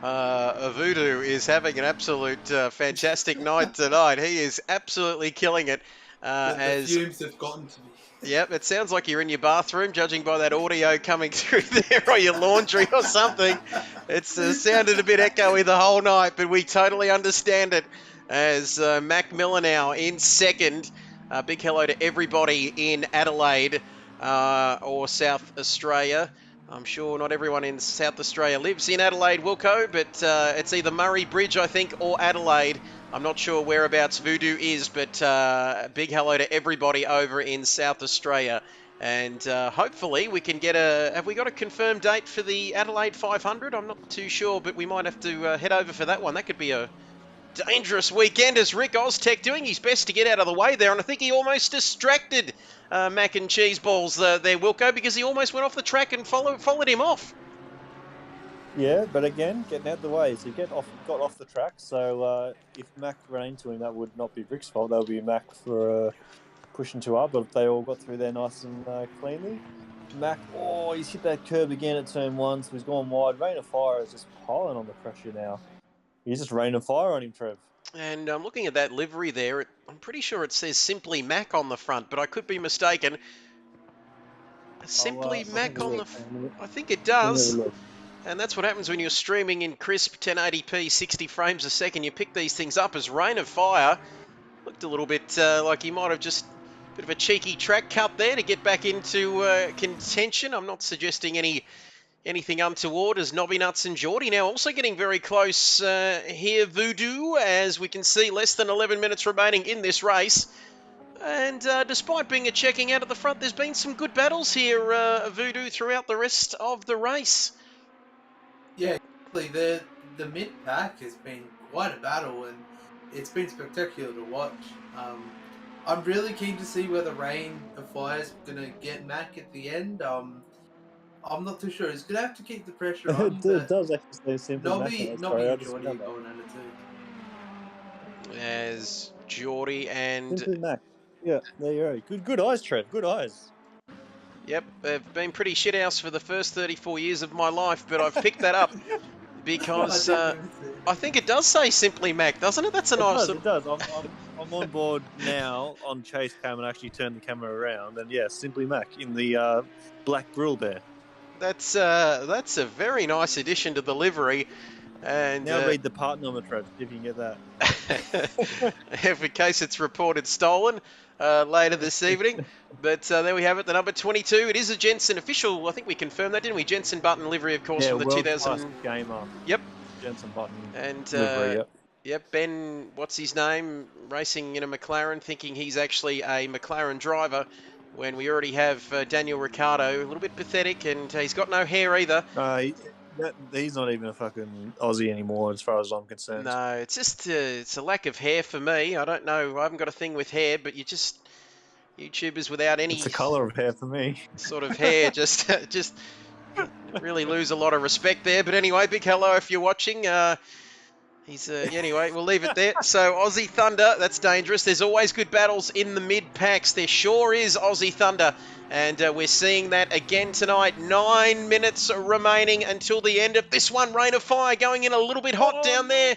Voodoo, is having an absolute fantastic night tonight. He is absolutely killing it. The fumes have gotten to me. Yep, it sounds like you're in your bathroom, judging by that audio coming through there, or your laundry or something. It's sounded a bit echoey the whole night, but we totally understand it. As Mac Miller now in second. Big hello to everybody in Adelaide or South Australia. I'm sure not everyone in South Australia lives in Adelaide, Wilco, but it's either Murray Bridge, I think, or Adelaide. I'm not sure whereabouts Voodoo is, but big hello to everybody over in South Australia. And hopefully we can get have we got a confirmed date for the Adelaide 500? I'm not too sure, but we might have to head over for that one. That could be a dangerous weekend. As Rick Oztech doing his best to get out of the way there, and I think he almost distracted Mac and Cheese Balls there, Wilco, because he almost went off the track and followed him off. Yeah, but again, getting out of the way. So he got off the track. So if Mac ran into him, that would not be Rick's fault. That would be Mac for pushing too hard. But they all got through there nice and cleanly. Mac, he's hit that curb again at turn 1, so he's gone wide. Rain of Fire is just piling on the pressure now. He's just Rain of Fire on him, Trev. And I'm looking at that livery there. I'm pretty sure it says Simply Mac on the front, but I could be mistaken. Simply Mac on the... I think it does. And that's what happens when you're streaming in crisp 1080p, 60 frames a second. You pick these things up as Rain of Fire. Looked a little bit like he might have just... a bit of a cheeky track cut there to get back into contention. I'm not suggesting anything untoward, as Nobby Nuts and Geordie now also getting very close here, Voodoo, as we can see less than 11 minutes remaining in this race. And despite being a checking out at the front, there's been some good battles here, Voodoo, throughout the rest of the race. Yeah, the mid-pack has been quite a battle, and it's been spectacular to watch. I'm really keen to see whether Rain of Fire is going to get Mac at the end. I'm not too sure. He's going to have to keep the pressure on. It does actually say Simply Mac. Nobby and Geordie are going at it too. As Geordie and... Simply Mac. Yeah, there you go. Good eyes, Trev. Good eyes. Yep, they've been pretty shithouse for the first 34 years of my life, but I've picked that up because I think it does say Simply Mac, doesn't it? That's a nice... It does. I'm on board now on Chase Cam and actually turn the camera around, and yeah, Simply Mac in the black grill there. That's a very nice addition to the livery. And Now read the part number, Trev, if you can get that. if in case it's reported stolen later this evening. But there we have it, the number 22. It is a Jensen official. I think we confirmed that, didn't we? Jensen Button livery, of course, Yeah, from the world 2000. class gamer. Yep. Jensen Button And livery, yep. yep, Ben, what's his name, racing in a McLaren, thinking he's actually a McLaren driver when we already have Daniel Ricciardo. A little bit pathetic, and he's got no hair either. He's not even a fucking Aussie anymore, as far as I'm concerned. No, it's just it's a lack of hair for me. I don't know. I haven't got a thing with hair, but you just YouTubers without any It's the colour of hair for me. sort of hair just really lose a lot of respect there. But anyway, big hello if you're watching. Anyway, we'll leave it there. So Aussie Thunder, that's dangerous. There's always good battles in the mid packs. There sure is, Aussie Thunder. And we're seeing that again tonight. 9 minutes remaining until the end of this one. Rain of Fire going in a little bit hot down there.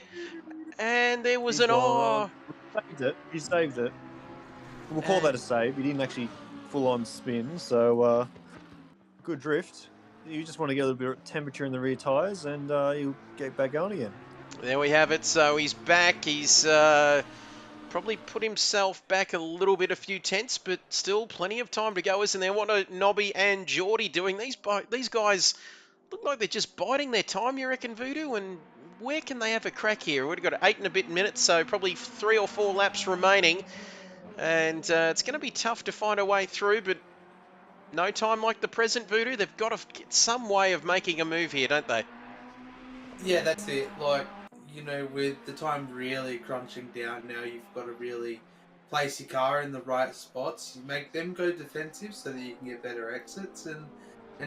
And there was He saved it. We'll call that a save. He didn't actually full-on spin, so good drift. You just want to get a little bit of temperature in the rear tyres, and you'll get back going again. There we have it. So he's back. He's probably put himself back a little bit, a few tenths, but still plenty of time to go, isn't there? What are Nobby and Geordie doing? These guys look like they're just biding their time, you reckon, Voodoo? And where can they have a crack here? We've got 8 and a bit minutes, so probably 3 or 4 laps remaining. And it's going to be tough to find a way through, but no time like the present, Voodoo. They've got to get some way of making a move here, don't they? Yeah, that's it. Like, you know, with the time really crunching down now, you've got to really place your car in the right spots. You make them go defensive so that you can get better exits and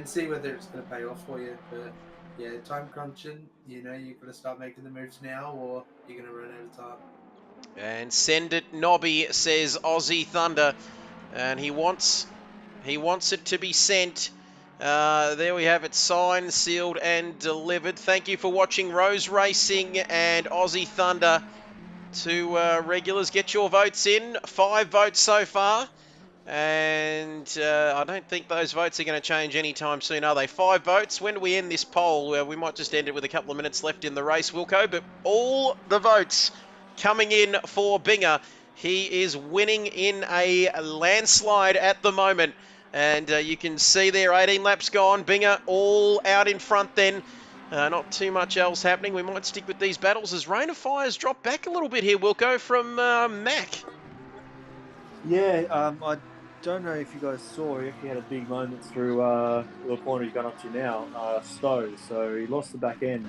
see whether it's going to pay off for you. But yeah, time crunching, you know, you've got to start making the moves now or you're going to run out of time. And send it, Nobby, says Aussie Thunder. And he wants it to be sent. There we have it, signed, sealed, and delivered. Thank you for watching Rose Racing and Aussie Thunder. To regulars, get your votes in. 5 votes so far. And I don't think those votes are going to change anytime soon, are they? 5 votes. When do we end this poll? We might just end it with a couple of minutes left in the race, Wilco. But all the votes coming in for Binger. He is winning in a landslide at the moment. And you can see there, 18 laps gone. Binger all out in front then. Not too much else happening. We might stick with these battles as Rain of Fire's dropped back a little bit here, Wilco, from Mac. Yeah, I don't know if you guys saw, he actually had a big moment through the corner he's gone up to now, Stowe. So he lost the back end.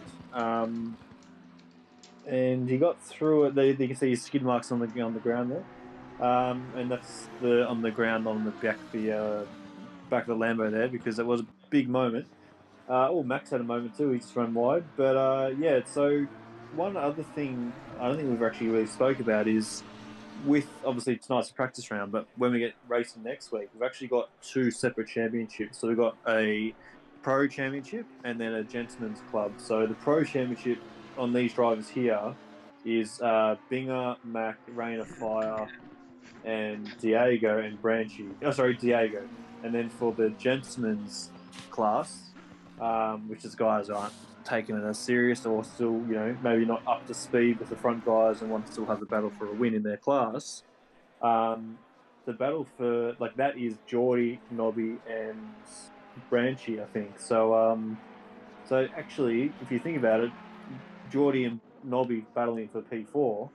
And he got through it. You can see his skid marks on the ground there. And that's on the ground on the back of the Lambo there, because it was a big moment. Max had a moment too. He just ran wide. But yeah, so one other thing I don't think we've actually really spoke about is with obviously tonight's a practice round, but when we get racing next week, we've actually got 2 separate championships. So we've got a pro championship and then a gentleman's club. So the pro championship on these drivers here is Binger, Mac, Rain of Fire, and Diego and Branchy. Oh, sorry, Diego. And then for the gentleman's class, which is guys aren't taking it as serious or still, you know, maybe not up to speed with the front guys and want to still have the battle for a win in their class. The battle for, like, that is Geordie, Nobby, and Branchy, I think. So, so actually, if you think about it, Geordie and Nobby battling for P4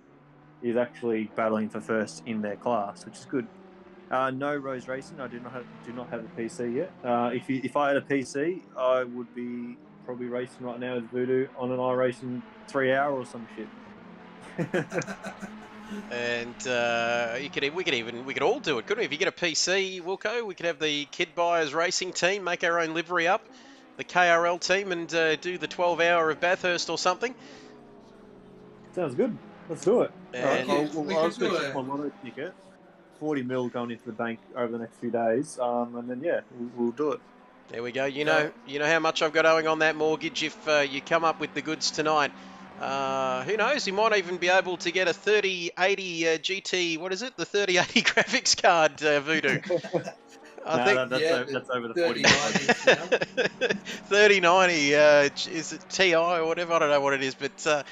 is actually battling for first in their class, which is good. No Rose Racing. I do not have a PC yet. If I had a PC, I would be probably racing right now with Voodoo on an iRacing 3 hour or some shit. And we could all do it, couldn't we? If you get a PC, Wilco, we could have the Kid Buyers Racing team make our own livery up, the KRL team, and do the 12-hour of Bathurst or something. Sounds good. Let's do it. And I'll switch my lotto ticket. 40 mil going into the bank over the next few days, and then yeah, we'll do it. There we go. You know how much I've got owing on that mortgage. If you come up with the goods tonight, who knows? You might even be able to get a 3080 GT. What is it? The 3080 graphics card, Voodoo. I No, think that's over the 40. 30-90s now. 3090 is it TI or whatever. I don't know what it is, but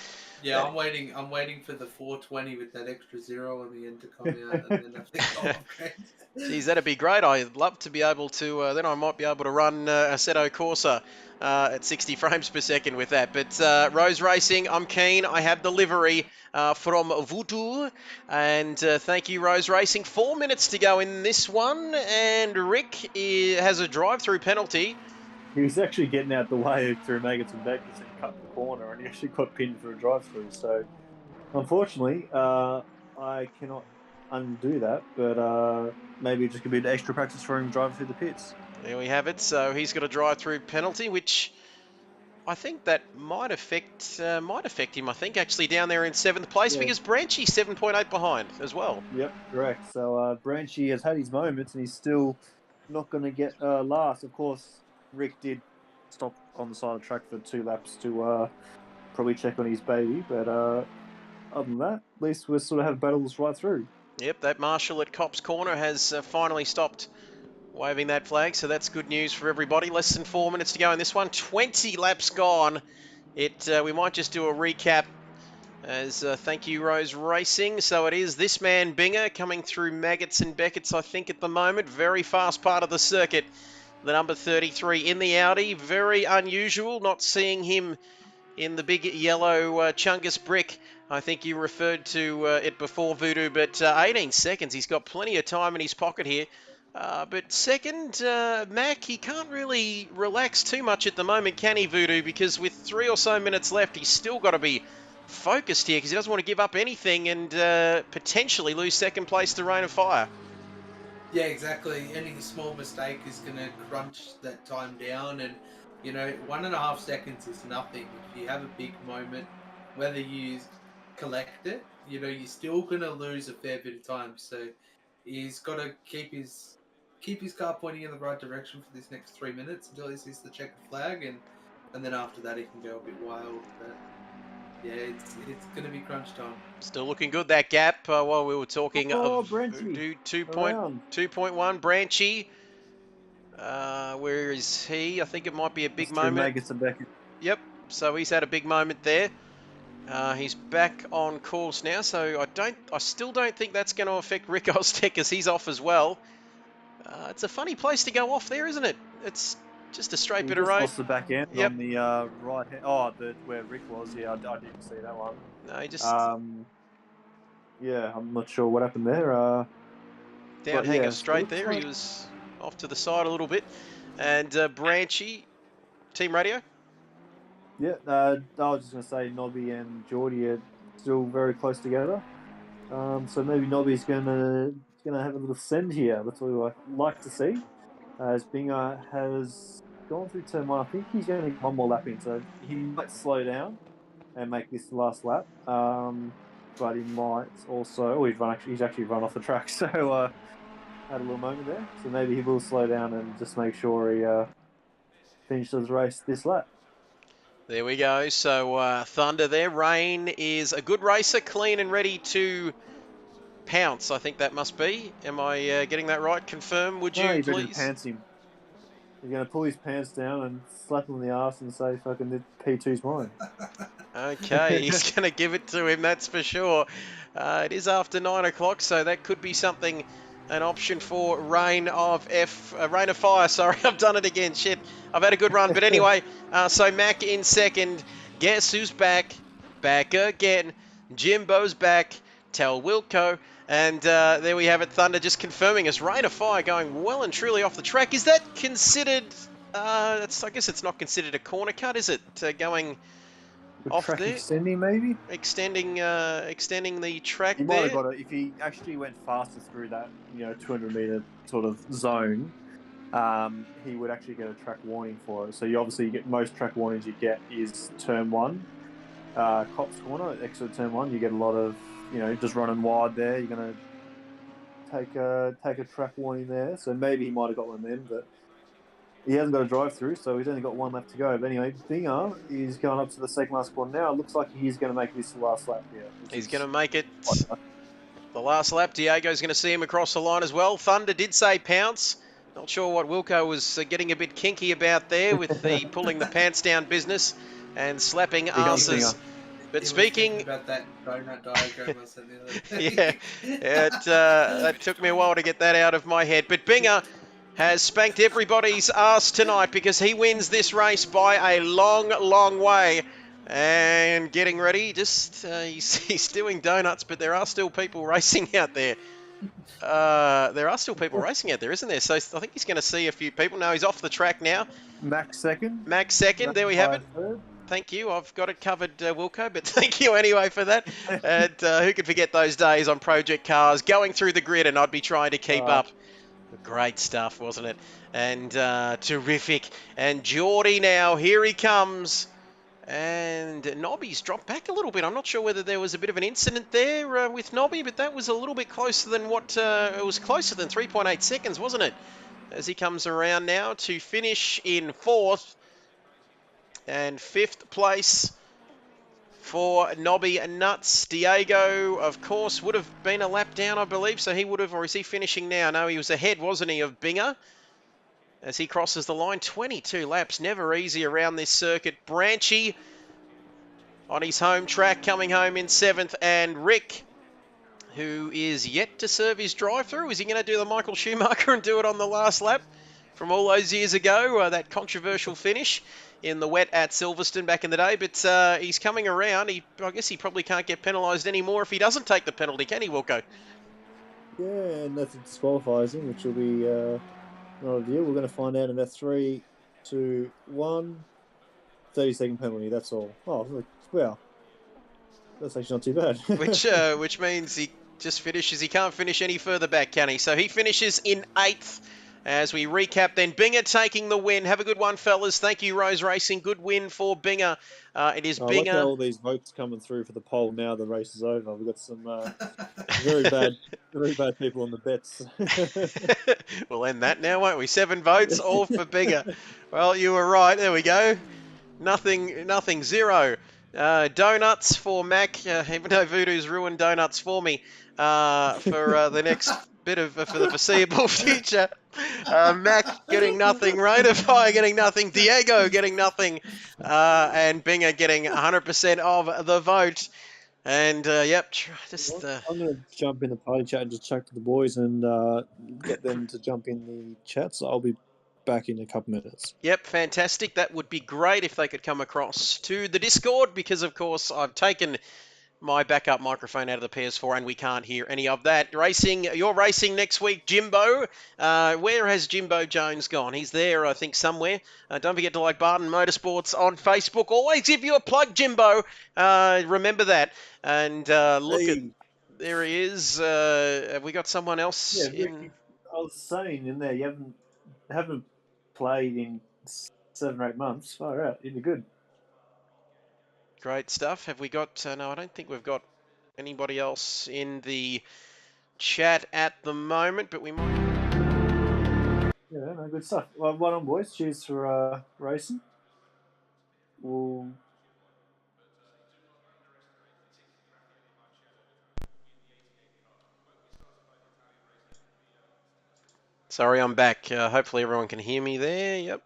Yeah, I'm waiting for the 420 with that extra zero on the end to come out, and then I think I'll upgrade. geez, that'd be great. I'd love to be able to. Then I might be able to run Assetto Corsa at 60 frames per second with that. But Rose Racing, I'm keen. I have the livery from Voodoo, and thank you, Rose Racing. 4 minutes to go in this one, and Rick has a drive-through penalty. He was actually getting out the way through Maggots and Beckers and cut the corner, and he actually got pinned for a drive-through. So, unfortunately, I cannot undo that. But maybe it just could be an extra practice for him driving through the pits. There we have it. So he's got a drive-through penalty, which I think that might affect him. I think actually down there in 7th place because Branchy's 7.8 behind as well. Yep, correct. So Branchy has had his moments, and he's still not going to get last. Of course, Rick did stop on the side of the track for 2 laps to probably check on his baby. But other than that, at least we sort of have battles right through. Yep, that marshal at Cops Corner has finally stopped waving that flag, so that's good news for everybody. Less than 4 minutes to go in this one. 20 laps gone. We might just do a recap as thank you, Rose Racing. So it is this man, Binger, coming through Maggots and Beckett's, I think, at the moment. Very fast part of the circuit. The number 33 in the Audi. Very unusual, not seeing him in the big yellow Chungus brick. I think you referred to it before, Voodoo, but 18 seconds. He's got plenty of time in his pocket here. But second, Mac, he can't really relax too much at the moment, can he, Voodoo? Because with 3 or so minutes left, he's still got to be focused here because he doesn't want to give up anything and potentially lose second place to Rain of Fire. Yeah, exactly. Any small mistake is going to crunch that time down, and 1.5 seconds is nothing. If you have a big moment, whether you collect it, you're still going to lose a fair bit of time. So he's got to keep his car pointing in the right direction for this next 3 minutes until he sees the checkered flag, and then after that he can go a bit wild. But yeah, it's going to be crunch time. Still looking good, that gap, while we were talking of Branchy. 2.1. Branchy. Where is he? I think it might be a big moment. Maggots and Beckers. Yep, so he's had a big moment there. He's back on course now, so I still don't think that's going to affect Rick Oztek as he's off as well. It's a funny place to go off there, isn't it? It's just a straight bit of road. Lost the back end on the right hand. Oh, where Rick was. Yeah, I didn't see that one. No, he just yeah, I'm not sure what happened there. down hanger straight there. He was off to the side a little bit. And Branchy, Team Radio. Yeah, I was just going to say Nobby and Geordie are still very close together. So maybe Nobby's going to have a little send here. That's what we like to see. As Binger has gone through turn 1, I think he's going to get one more lap in, so he might slow down and make this the last lap. But he might also, he's actually run off the track, so had a little moment there. So maybe he will slow down and just make sure he finishes the race this lap. There we go. So Thunder there. Rain is a good racer, clean and ready to pounce. I think that must be. Am I getting that right? Confirm, would you, you're please? going to pants him. You're going to pull his pants down and slap him in the arse and say, fucking, P2's mine. Okay, he's going to give it to him, that's for sure. It is after 9 o'clock, so that could be something, an option for Rain of Fire. Sorry, I've done it again. Shit, I've had a good run. But anyway, so Mac in second. Guess who's back? Back again. Jimbo's back. Tell Wilco. And there we have it. Thunder just confirming us. Rain of Fire going well and truly off the track. Is that considered... I guess it's not considered a corner cut, is it? Going... off track there, extending maybe. Extending the track He there. might have got it if he actually went faster through that 200-meter sort of zone. He would actually get a track warning for it. So you get most track warnings you get is turn 1, Cops Corner, exit turn 1. You get a lot of just running wide there. You're gonna take a track warning there. So maybe he might have got one then, but. He hasn't got a drive-through, so he's only got 1 left to go. But anyway, Binger is going up to the second last corner now. It looks like he's going to make this the last lap here. He's going to make it the last lap. Diego's going to see him across the line as well. Thunder did say pounce. Not sure what Wilco was getting a bit kinky about there with the pulling the pants down business and slapping Here comes asses. Binger. But He was speaking, thinking about that donut diagram I sent the other yeah, day. that took me a while to get that out of my head. But Binger has spanked everybody's ass tonight because he wins this race by a long, long way. And getting ready, he's doing donuts, but there are still people racing out there. There are still people racing out there, isn't there? So I think he's going to see a few people. No, he's off the track now. Max second. Max second. There we have it. Third. Thank you. I've got it covered, Wilco, but thank you anyway for that. And who could forget those days on Project Cars, going through the grid, and I'd be trying to keep up. Great stuff, wasn't it? And terrific. And Geordie now, here he comes. And Nobby's dropped back a little bit. I'm not sure whether there was a bit of an incident there with Nobby, but that was a little bit closer than what... it was closer than 3.8 seconds, wasn't it? As he comes around now to finish in 4th. And 5th place for Nobby Nuts. Diego, of course, would have been a lap down, I believe. So he would have, or is he finishing now? No, he was ahead, wasn't he, of Binger? As he crosses the line, 22 laps, never easy around this circuit. Branchy on his home track, coming home in 7th. And Rick, who is yet to serve his drive-through. Is he going to do the Michael Schumacher and do it on the last lap from all those years ago? That controversial finish in the wet at Silverstone back in the day. But he's coming around. I guess he probably can't get penalised anymore if he doesn't take the penalty, can he, Wilco? Yeah, and that disqualifies him, which will be not a deal. We're going to find out in about 3, 2, 1. 30-second penalty, that's all. Oh, look, well, that's actually not too bad. which means he just finishes. He can't finish any further back, can he? So he finishes in 8th. As we recap then, Binger taking the win. Have a good one, fellas. Thank you, Rose Racing. Good win for Binger. It is I like how Binger. all these votes coming through for the poll now the race is over. We've got some very bad people on the bets. We'll end that now, won't we? 7 votes, all for Binger. Well, you were right. There we go. Nothing, 0. Donuts for Mac, even though Voodoo's ruined donuts for me for the next bit of for the foreseeable future. Mac getting nothing, Rain of Fire getting nothing, Diego getting nothing, and Binger getting 100% of the vote. And yep, just I'm going to jump in the party chat and just chat to the boys and get them to jump in the chat. So I'll be back in a couple minutes. Yep, fantastic. That would be great if they could come across to the Discord, because of course I've taken my backup microphone out of the PS4 and we can't hear any of that. You're racing next week, Jimbo. Where has Jimbo Jones gone? He's there, I think, somewhere. Don't forget to like Barton Motorsports on Facebook. Always give you a plug, Jimbo. Remember that. And look at, there he is. Have we got someone else Yeah, in? Rick, I was saying in there, you haven't played in 7 or 8 months. Far out, you'd be good. Great stuff. Have we got... no, I don't think we've got anybody else in the chat at the moment, but we might... Yeah, no, good stuff. Well, well done, boys. Cheers for racing. We'll... Sorry, I'm back. Hopefully everyone can hear me there. Yep.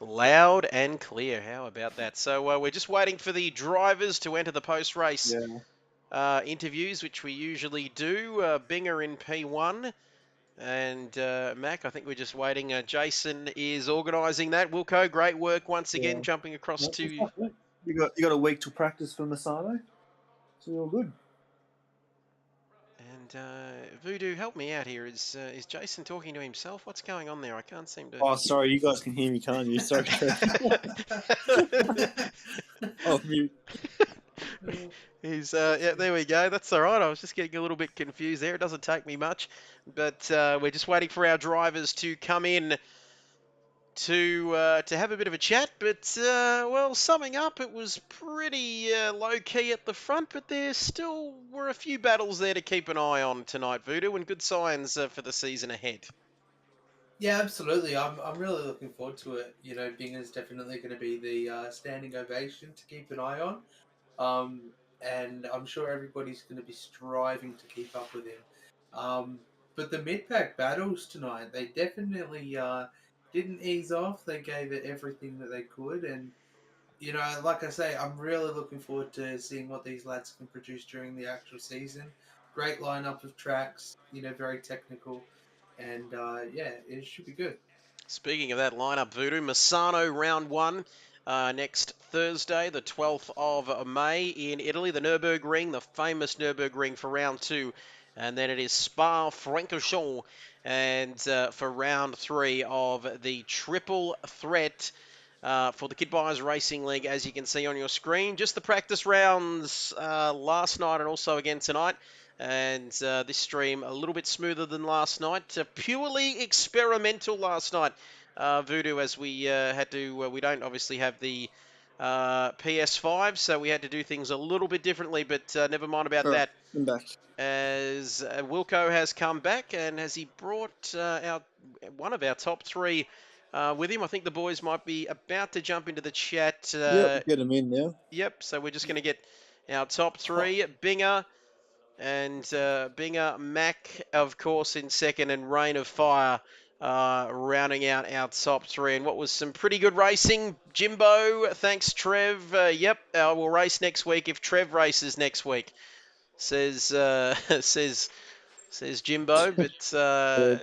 Loud and clear. How about that? So we're just waiting for the drivers to enter the post-race interviews, which we usually do. Binger in P1. And Mac, I think we're just waiting. Jason is organising that. Wilco, great work once again, jumping across to... You got a week to practice for Masano, so you're good. And Voodoo, help me out here. Is Jason talking to himself? What's going on there? I can't seem to... Oh, sorry, you guys can hear me, can't you? Sorry. Off mute. He's yeah, there we go. That's all right. I was just getting a little bit confused there. It doesn't take me much, but we're just waiting for our drivers to come in to have a bit of a chat. But well, summing up, it was pretty low key at the front, but there still were a few battles there to keep an eye on tonight, Voodoo, and good signs for the season ahead. Yeah, absolutely. I'm really looking forward to it. You know, Binger's definitely going to be the standing ovation to keep an eye on. And I'm sure everybody's going to be striving to keep up with him. But the mid-pack battles tonight, they definitely didn't ease off. They gave it everything that they could, and like I say, I'm really looking forward to seeing what these lads can produce during the actual season. Great lineup of tracks, very technical, and yeah, it should be good. Speaking of that lineup, Voodoo, Misano round one next Thursday, the 12th of May in Italy, the Nürburgring, the famous Nürburgring for round two. And then it is Spa-Francorchamps and for round three of the triple threat for the Kid Buyers Racing League, as you can see on your screen. Just the practice rounds last night and also again tonight. And this stream a little bit smoother than last night. Purely experimental last night, Voodoo, as we had to. We don't obviously have the PS5, so we had to do things a little bit differently. But never mind about All right, that. I'm back. As Wilco has come back, and has he brought one of our top three with him? I think the boys might be about to jump into the chat. Yep, get him in now. Yep. So we're just going to get our top three: Binger. And Binger, Mac, of course, in second, and Rain of Fire rounding out our top three. And what was some pretty good racing. Jimbo, thanks, Trev. Yep, we'll race next week if Trev races next week, says says Jimbo. But I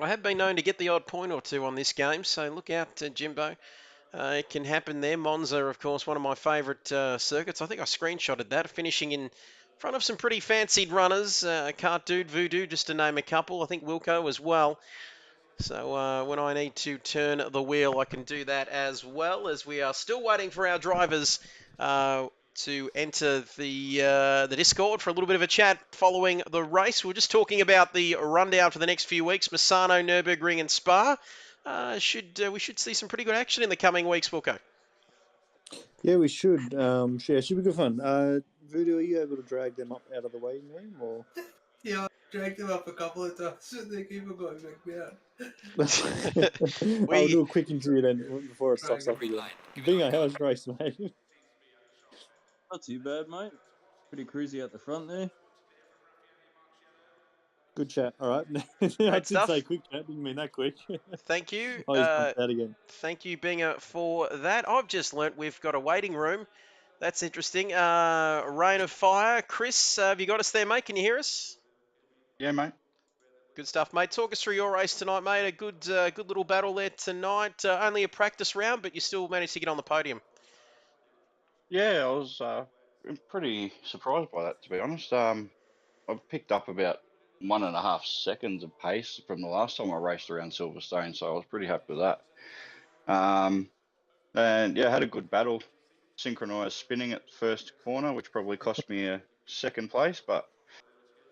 have been known to get the odd point or two on this game, so look out, Jimbo. It can happen there. Monza, of course, one of my favourite circuits. I think I screenshotted that, finishing in front of some pretty fancied runners. Cart Dude, Voodoo, just to name a couple. I think Wilco as well. So when I need to turn the wheel, I can do that as well, as we are still waiting for our drivers to enter the Discord for a little bit of a chat following the race. We're just talking about the rundown for the next few weeks. Misano, Nürburgring and Spa. We should see some pretty good action in the coming weeks, Wilco. Yeah, we should. Yeah, it should be good fun. Voodoo, are you able to drag them up out of the waiting room, or? Yeah, I dragged them up a couple of times, and they keep on going back down. I'll do a quick interview then before it Drag stocks up them. again. Bingo, how was your race, mate? Not too bad, mate. Pretty cruisy out the front there. Good chat. All right. I did stuff. say quick chat. Didn't mean that quick. Thank you. I just bumped out again. Thank you, Binger, for that. I've just learnt we've got a waiting room. That's interesting. Rain of Fire. Chris, have you got us there, mate? Can you hear us? Yeah, mate. Good stuff, mate. Talk us through your race tonight, mate. A good little battle there tonight. Only a practice round, but you still managed to get on the podium. Yeah, I was pretty surprised by that, to be honest. I've picked up about 1.5 seconds of pace from the last time I raced around Silverstone, so I was pretty happy with that. And yeah, had a good battle. Synchronised spinning at the first corner, which probably cost me a second place, but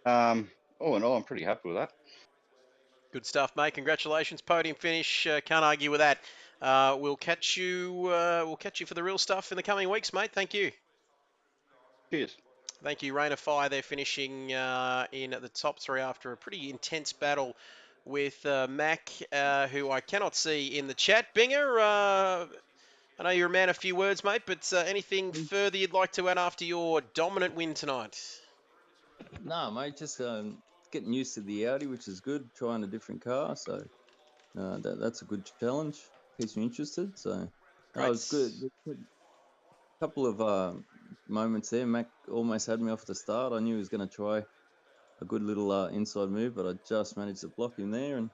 all in all, I'm pretty happy with that. Good stuff, mate. Congratulations, podium finish. Can't argue with that. We'll catch you. We'll catch you for the real stuff in the coming weeks, mate. Thank you. Cheers. Thank you, Rain of Fire. They're finishing in the top three after a pretty intense battle with Mac, who I cannot see in the chat. Binger, I know you're a man of few words, mate, but anything further you'd like to add after your dominant win tonight? Nah, mate, just getting used to the Audi, which is good. Trying a different car, so that's a good challenge. Keeps me interested. So that was good. A couple of moments there. Mac almost had me off the start. I knew he was going to try a good little inside move, but I just managed to block him there, and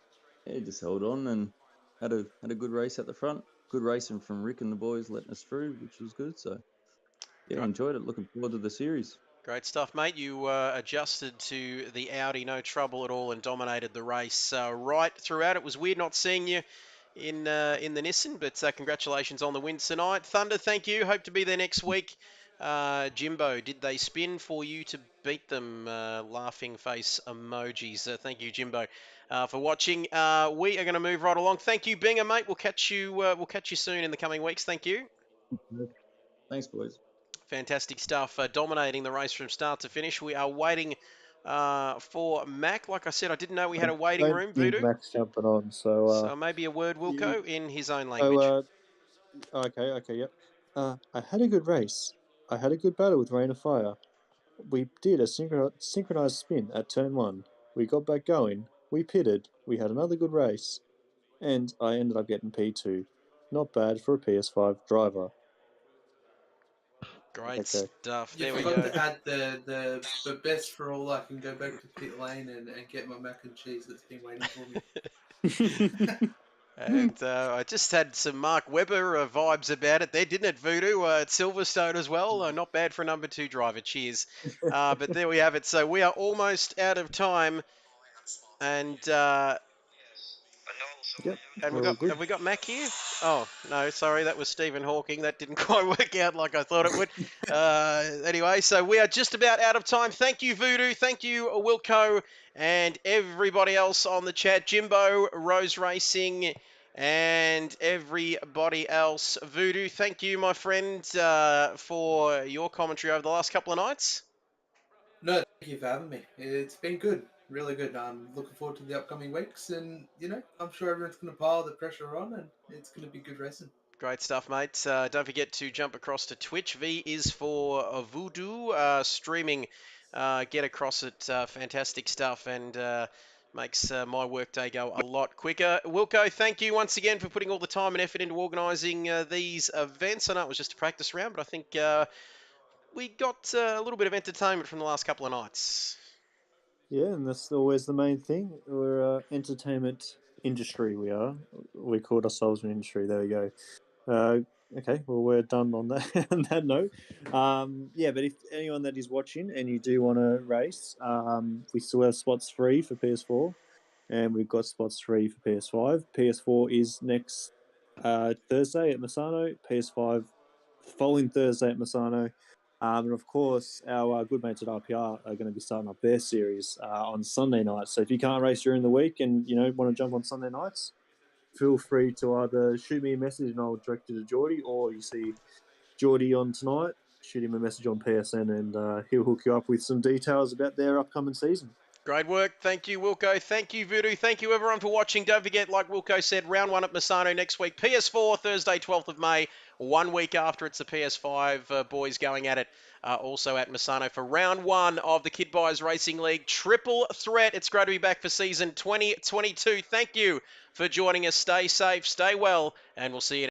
yeah, just held on and had a good race at the front. Good racing from Rick and the boys letting us through, which was good. So yeah, enjoyed it. Looking forward to the series. Great stuff, mate. You adjusted to the Audi, no trouble at all, and dominated the race right throughout. It was weird not seeing you in the Nissan, but congratulations on the win tonight. Thunder, thank you. Hope to be there next week. Jimbo, did they spin for you to beat them? Laughing face emojis. Thank you, Jimbo, for watching. We are going to move right along. Thank you, Binger, mate. We'll catch you. We'll catch you soon in the coming weeks. Thank you. Thanks, boys. Fantastic stuff. Dominating the race from start to finish. We are waiting for Mac. Like I said, I didn't know we had a waiting room, Voodoo. Mac's jumping on, so maybe a word, Wilco, in his own language. Okay, yep. I had a good race. I had a good battle with Rain of Fire. We did a synchronized spin at turn 1. We got back going. We pitted. We had another good race. And I ended up getting P2. Not bad for a PS5 driver. Great Okay. stuff. You There we forgot go. to add the but best for all. I can go back to pit lane and get my mac and cheese that's been waiting for me. And I just had some Mark Webber vibes about it there, didn't it, Voodoo? At Silverstone as well. Not bad for a number 2 driver. Cheers. But there we have it. So we are almost out of time. And Yep. and We're all good. have we got Mac here? Oh no, sorry, that was Stephen Hawking. That didn't quite work out like I thought it would. Anyway, so we are just about out of time. Thank you, Voodoo. Thank you, Wilco, and everybody else on the chat. Jimbo, Rose Racing, and everybody else. Voodoo, thank you, my friend, for your commentary over the last couple of nights. No, thank you for having me. It's been good, really good. I'm looking forward to the upcoming weeks, and I'm sure everyone's going to pile the pressure on, and it's going to be good racing. Great stuff, mate. Don't forget to jump across to Twitch. V is for Voodoo streaming. Get across it. Fantastic stuff, and makes my workday go a lot quicker. Wilco, thank you once again for putting all the time and effort into organising these events. I know it was just a practice round, but I think we got a little bit of entertainment from the last couple of nights. Yeah, and that's always the main thing. We're entertainment industry. We called ourselves an industry. There we go. Okay, well we're done on that on that note. Yeah, but if anyone that is watching and you do want to race, we still have spots free for PS4, and we've got spots free for PS5. PS4 is next Thursday at Misano. PS5 following Thursday at Misano. And of course, our good mates at RPR are going to be starting up their series on Sunday night. So if you can't race during the week and want to jump on Sunday nights, feel free to either shoot me a message and I'll direct you to Geordie, or you see Geordie on tonight, shoot him a message on PSN and he'll hook you up with some details about their upcoming season. Great work. Thank you, Wilco. Thank you, Voodoo. Thank you, everyone, for watching. Don't forget, like Wilco said, round 1 at Misano next week. PS4, Thursday, 12th of May. 1 week after, it's the PS5 boys going at it. Also at Misano for round 1 of the Kid Buyers Racing League Triple Threat. It's great to be back for season 2022. Thank you for joining us. Stay safe, stay well, and we'll see you